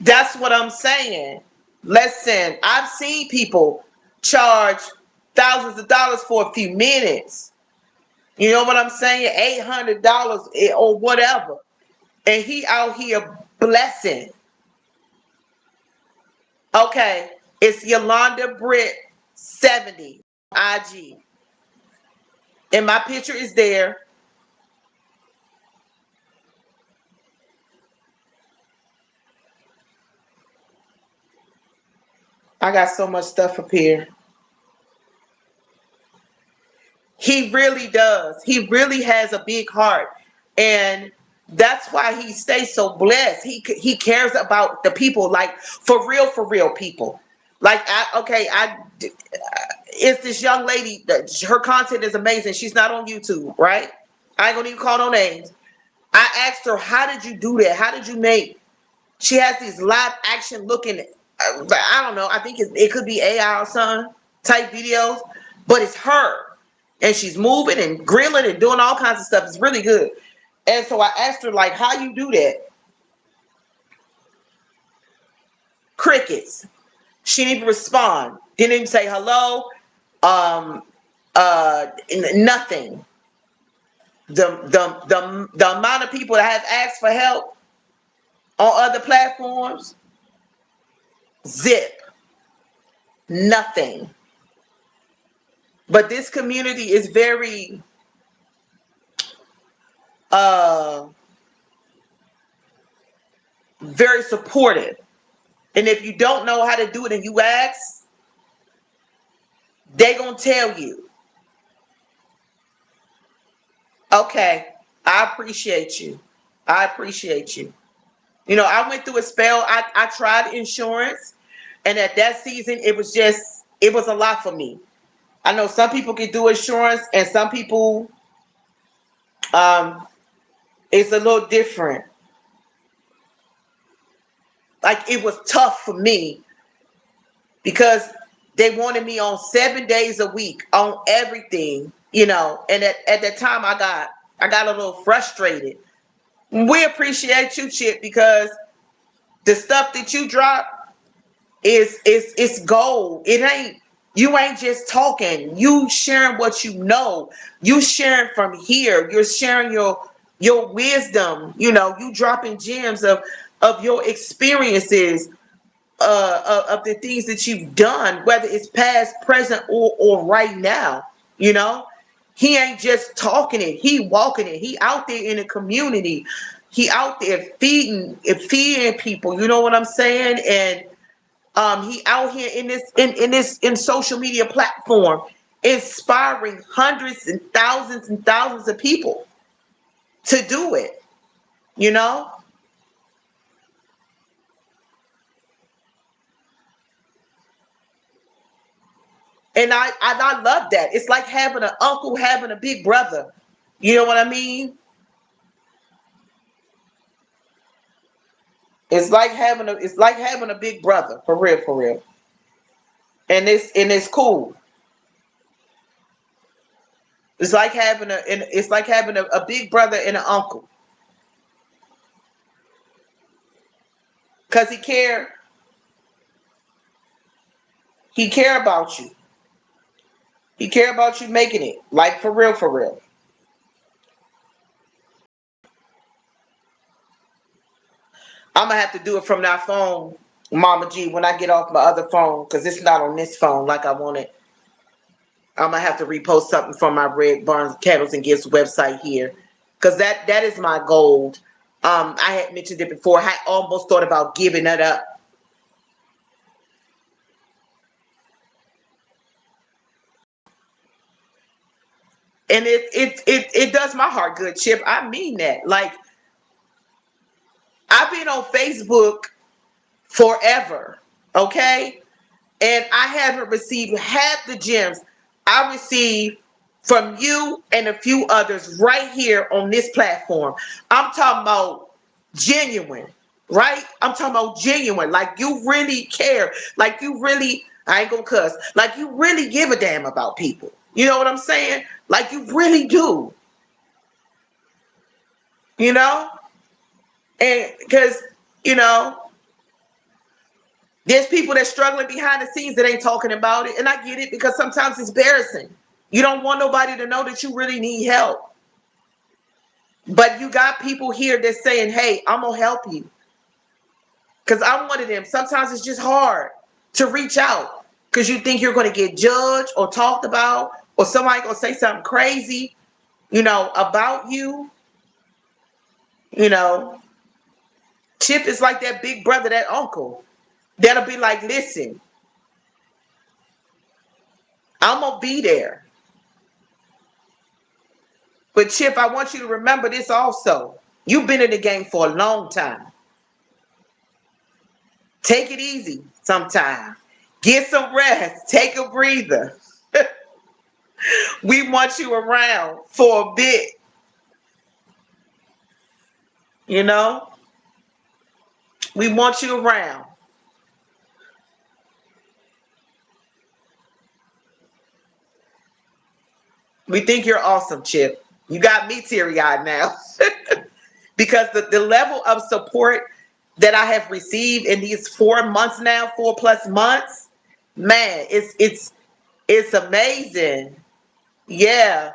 That's what I'm saying. Listen, I've seen people charge thousands of dollars for a few minutes. You know what I'm saying? $800 or whatever. And he out here blessing. Okay. It's Yolanda Britt 70 IG. And my picture is there. I got so much stuff up here. He really does. He really has a big heart. And that's why he stays so blessed. He cares about the people, like for real people. Like, it's this young lady that her content is amazing. She's not on YouTube, right? I ain't gonna even call no names. I asked her, how did you do that? How did you make? She has these live action looking, I don't know. I think it could be AI or something type videos, but it's her. And she's moving and grilling and doing all kinds of stuff. It's really good. And so I asked her, like, how you do that? Crickets. She didn't even respond. Didn't even say hello. Nothing. The amount of people that have asked for help on other platforms, zip. Nothing. But this community is very very supportive. And if you don't know how to do it and you ask, they gonna tell you. Okay, I appreciate you. I appreciate you. I went through a spell. I tried insurance, and at that season, it was a lot for me. I know some people can do insurance, and some people, it's a little different. Like, it was tough for me because they wanted me on 7 days a week on everything, and at that time I got a little frustrated. We appreciate you, Chip, because the stuff that you drop is gold. You ain't just talking. You sharing what you know. You sharing from here. You're sharing your wisdom. You dropping gems of your experiences, of the things that you've done, whether it's past, present, or right now. He ain't just talking it. He walking it. He out there in the community, he out there feeding people. You know what I'm saying? And he out here in social media platform, inspiring hundreds and thousands of people to do it. You know, and I love that. It's like having an uncle, having a big brother. You know what I mean? It's like having a big brother, for real, for real. And it's cool. It's like having a big brother and an uncle, cause he care about you. He care about you making it, like for real, for real. I'm gonna have to do it from that phone, Mama G, when I get off my other phone, cause it's not on this phone like I want it. I'm gonna have to repost something from my Red Barnes Candles and Gifts website here, cause that is my gold. I had mentioned it before. I almost thought about giving it up, and it does my heart good, Chip. I mean that. Like, I've been on Facebook forever, okay, and I haven't received half the gems I received from you and a few others right here on this platform. I'm talking about genuine, right? I'm talking about genuine. Like, you really care. Like, you really, I ain't gonna cuss. Like, you really give a damn about people. You know what I'm saying? Like, you really do. You know? And because, you know, there's people that's struggling behind the scenes that ain't talking about it. And I get it, because sometimes it's embarrassing. You don't want nobody to know that you really need help. But you got people here that's saying, hey, I'm going to help you. Because I'm one of them. Sometimes it's just hard to reach out, because you think you're going to get judged or talked about, or somebody going to say something crazy, about you. You know, Chip is like that big brother, that uncle that'll be like, listen, I'm going to be there. But Chip, I want you to remember this also. You've been in the game for a long time. Take it easy sometime. Get some rest. Take a breather. We want you around for a bit, you know? We want you around. We think you're awesome, Chip. You got me teary-eyed now. Because the level of support that I have received in these 4 months now, 4+ months, man, it's amazing. Yeah,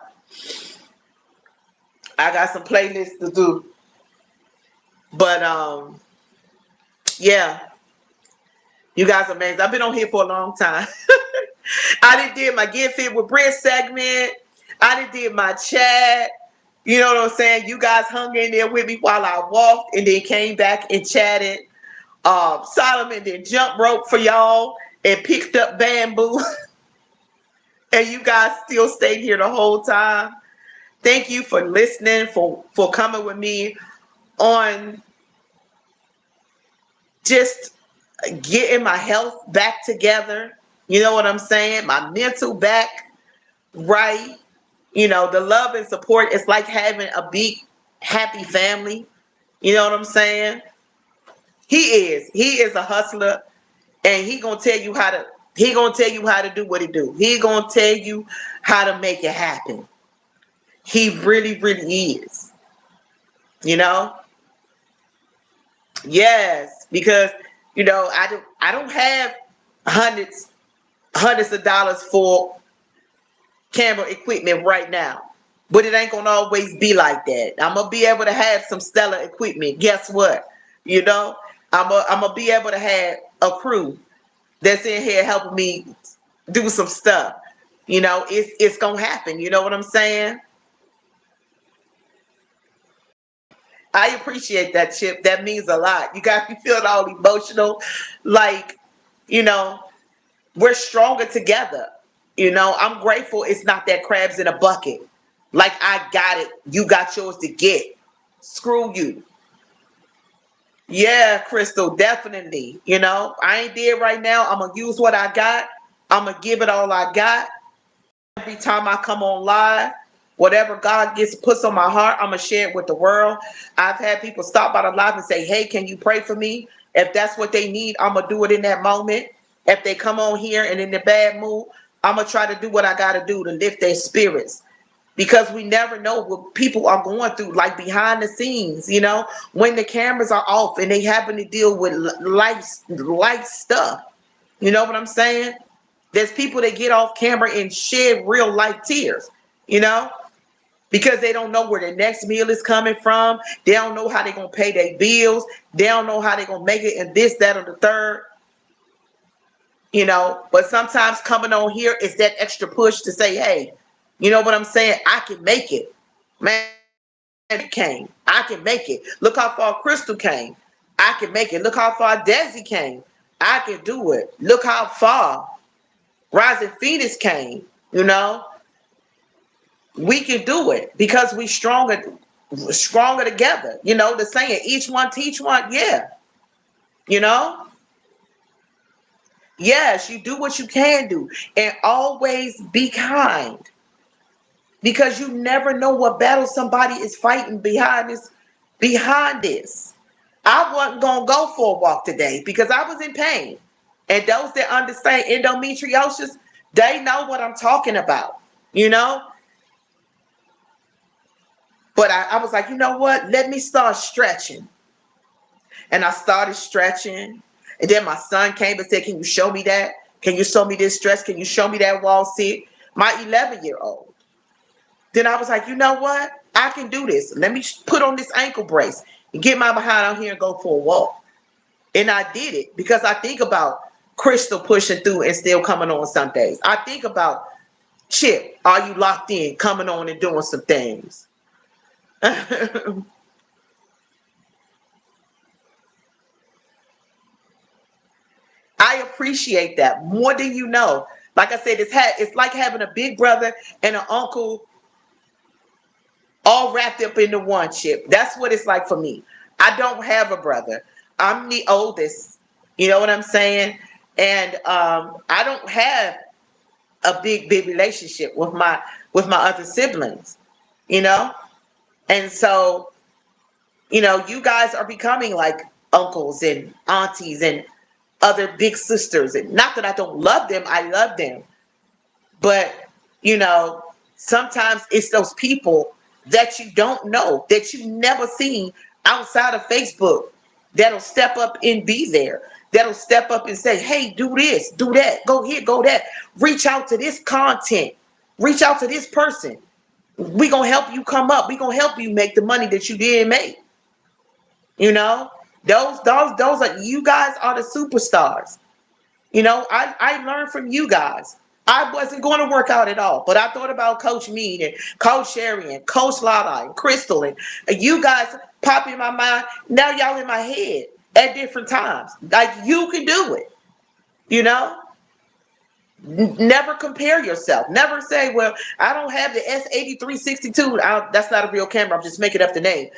I got some playlists to do. But yeah, you guys are amazing. I've been on here for a long time. I did my Get Fit with Britt segment. I did my chat. You know what I'm saying? You guys hung in there with me while I walked, and then came back and chatted. Solomon then jump rope for y'all and picked up bamboo. And you guys still stayed here the whole time. Thank you for listening, for coming with me on just getting my health back together. You know what I'm saying? My mental back right. The love and support is like having a big, happy family. You know what I'm saying? He is a hustler, and he gonna tell you how to do what he do. He gonna tell you how to make it happen. He really, really is. You know? Yes, because I don't have hundreds hundreds of dollars for camera equipment right now. But it ain't gonna always be like that. I'm gonna be able to have some stellar equipment. Guess what? You know, I'm gonna be able to have a crew that's in here helping me do some stuff. It's gonna happen. You know what I'm saying? I appreciate that, Chip. That means a lot. You got me feeling all emotional. Like, you know, we're stronger together. I'm grateful it's not that crabs in a bucket. Like, I got it. You got yours to get. Screw you. Yeah, Crystal, definitely. I ain't there right now. I'm going to use what I got. I'm going to give it all I got. Every time I come on live, whatever God puts on my heart, I'm going to share it with the world. I've had people stop by the live and say, hey, can you pray for me? If that's what they need, I'm going to do it in that moment. If they come on here and in the bad mood, I'm going to try to do what I got to do to lift their spirits. Because we never know what people are going through, like behind the scenes, when the cameras are off and they happen to deal with life stuff. You know what I'm saying? There's people that get off camera and shed real life tears, you know, because they don't know where their next meal is coming from. They don't know how they're going to pay their bills. They don't know how they're going to make it and this, that, or the third, But sometimes coming on here is that extra push to say, hey, you know what I'm saying? I can make it. Man, it came. I can make it. Look how far Crystal came. I can make it. Look how far Desi came. I can do it. Look how far Rising Phoenix came, we can do it because we stronger together. The saying, each one teach one. Yeah. You know, yes, you do what you can do and always be kind because you never know what battle somebody is fighting behind this. I wasn't going to go for a walk today because I was in pain. And those that understand endometriosis, they know what I'm talking about, you know? But I was like, you know what? Let me start stretching. And I started stretching. And then my son came and said, can you show me that? Can you show me this stretch? Can you show me that wall sit? My 11-year-old. Then I was like, you know what? I can do this. Let me put on this ankle brace and get my behind out here and go for a walk. And I did it because I think about Crystal pushing through and still coming on some days. I think about Chip, are you locked in, coming on and doing some things? I appreciate that more than you know. Like I said, it's like having a big brother and an uncle all wrapped up into one, Chip. That's what it's like for me. I don't have a brother. I'm the oldest. You know what I'm saying? And I don't have a big relationship with my other siblings. You know, and so you guys are becoming like uncles and aunties and other big sisters. And not that I don't love them, I love them. But, you know, sometimes it's those people that you don't know, that you've never seen outside of Facebook that'll step up and be there. That'll step up and say, hey, do this, do that, go here, go that. Reach out to this content. Reach out to this person. We gonna help you come up. We gonna help you make the money that you didn't make. You know, those are you guys are the superstars. I learned from you guys. I wasn't going to work out at all, but I thought about Coach Mead and Coach Sherry and Coach Lala and Crystal and you guys pop in my mind. Now y'all in my head at different times. Like you can do it. You know, never compare yourself. Never say, well, I don't have the S8362. That's not a real camera. I'm just making up the name.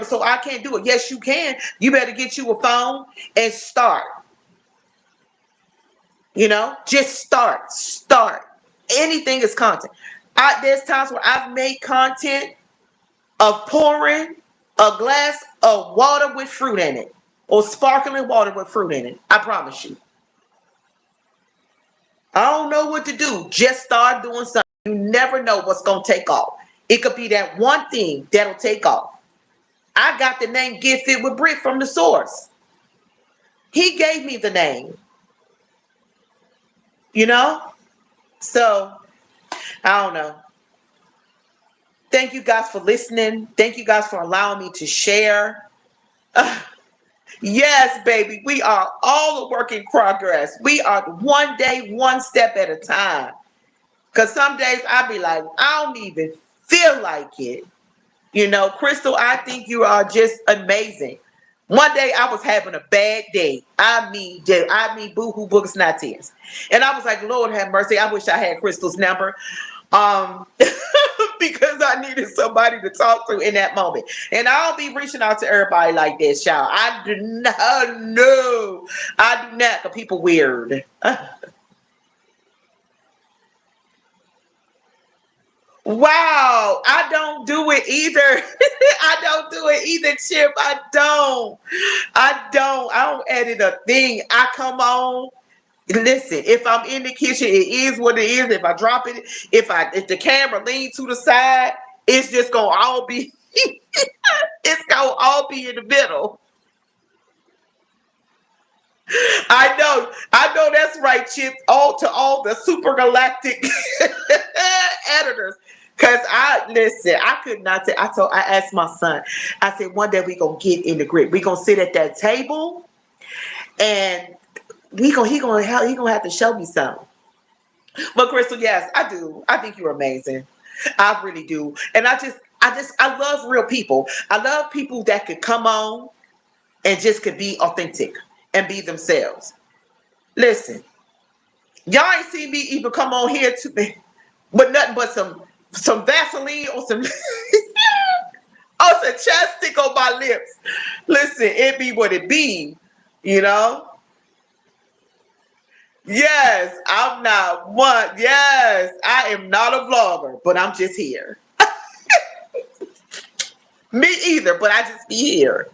So I can't do it. Yes, you can. You better get you a phone and start. Just start. Anything is content. There's times where I've made content of pouring a glass of water with fruit in it or sparkling water with fruit in it. I promise you. I don't know what to do. Just start doing something. You never know what's going to take off. It could be that one thing that'll take off. I got the name Get Fit with Britt from the source. He gave me the name. So I don't know. Thank you guys for listening. Thank you guys for allowing me to share. Yes, baby, we are all a work in progress. We are one day, one step at a time. Because some days I be like, I don't even feel like it. You know, Crystal, I think you are just amazing. One day I was having a bad day. I mean, boohoo books, not tears. And I was like, Lord have mercy. I wish I had Crystal's number. Um, because I needed somebody to talk to in that moment. And I'll be reaching out to everybody like this, y'all. I do not know. I do not, because people weird. Wow, I don't do it either. I don't do it either, Chip. I don't edit a thing. I come on. Listen, if I'm in the kitchen, it is what it is. If I drop it, if the camera leans to the side, it's just gonna all be it's gonna all be in the middle. I know that's right, Chip. All to all the super galactic editors. Cause I listen, I could not say I asked my son, I said one day we gonna get in the grip. We gonna sit at that table and he gonna have to show me something. But Crystal, yes, I do. I think you're amazing. I really do. And I love real people. I love people that could come on and just could be authentic and be themselves. Listen, y'all ain't seen me even come on here to me with nothing but some Vaseline or some or some chapstick on my lips. Listen, it be what it be, you know? Yes, I'm not one. Yes, I am not a vlogger, but I'm just here. Me either, but I just be here.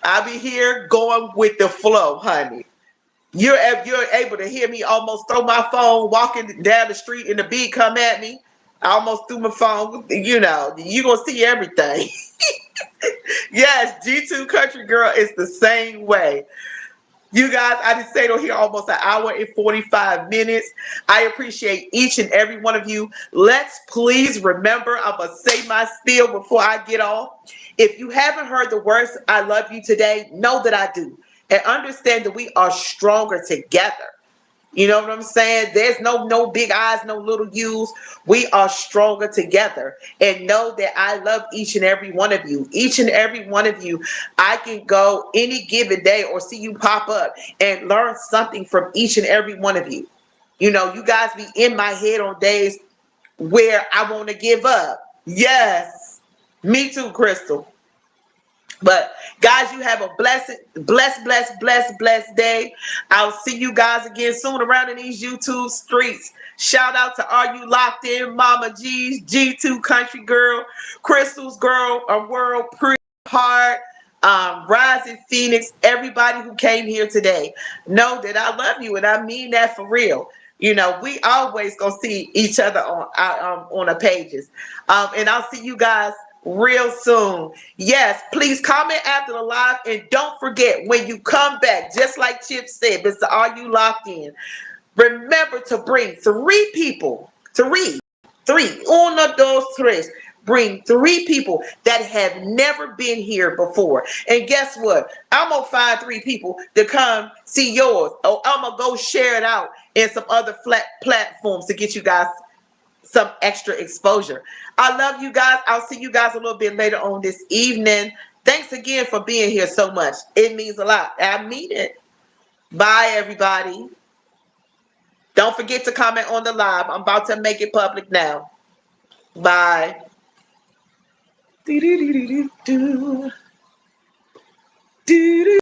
I be here going with the flow, honey. You're able to hear me almost throw my phone walking down the street and the bee come at me. I almost threw my phone. You know, you gonna see everything. Yes, G2 Country Girl is the same way. You guys, I just stayed on here almost an hour and 45 minutes. I appreciate each and every one of you. Let's please remember, I'm going to say my spiel before I get off. If you haven't heard the words, I love you today, know that I do. And understand that we are stronger together. You know what I'm saying? There's no big eyes, no little U's. We are stronger together. And know that I love each and every one of you. Each and every one of you. I can go any given day or see you pop up and learn something from each and every one of you. You know, you guys be in my head on days where I want to give up. Yes. Me too, Crystal. But guys, you have a blessed day. I'll see you guys again soon around in these YouTube streets. Shout out to Are You Locked In, Mama G's, G2 Country Girl, Crystal's Girl, A World Pre Heart, Rising Phoenix, everybody who came here today. Know that I love you and I mean that for real. You know, we always gonna see each other on the pages. And I'll see you guys real soon. Yes, please comment after the live and don't forget when you come back, just like Chip said, Mr. Are You Locked In? Remember to bring three people, uno, dos, tres. Bring three people that have never been here before. And guess what? I'm going to find three people to come see yours. Or I'm going to go share it out in some other flat platforms to get you guys some extra exposure. I love you guys. I'll see you guys a little bit later on this evening. Thanks again for being here so much. It means a lot. I mean it. Bye, everybody. Don't forget to comment on the live. I'm about to make it public now. Bye. Do, do, do, do, do, do. Do, do.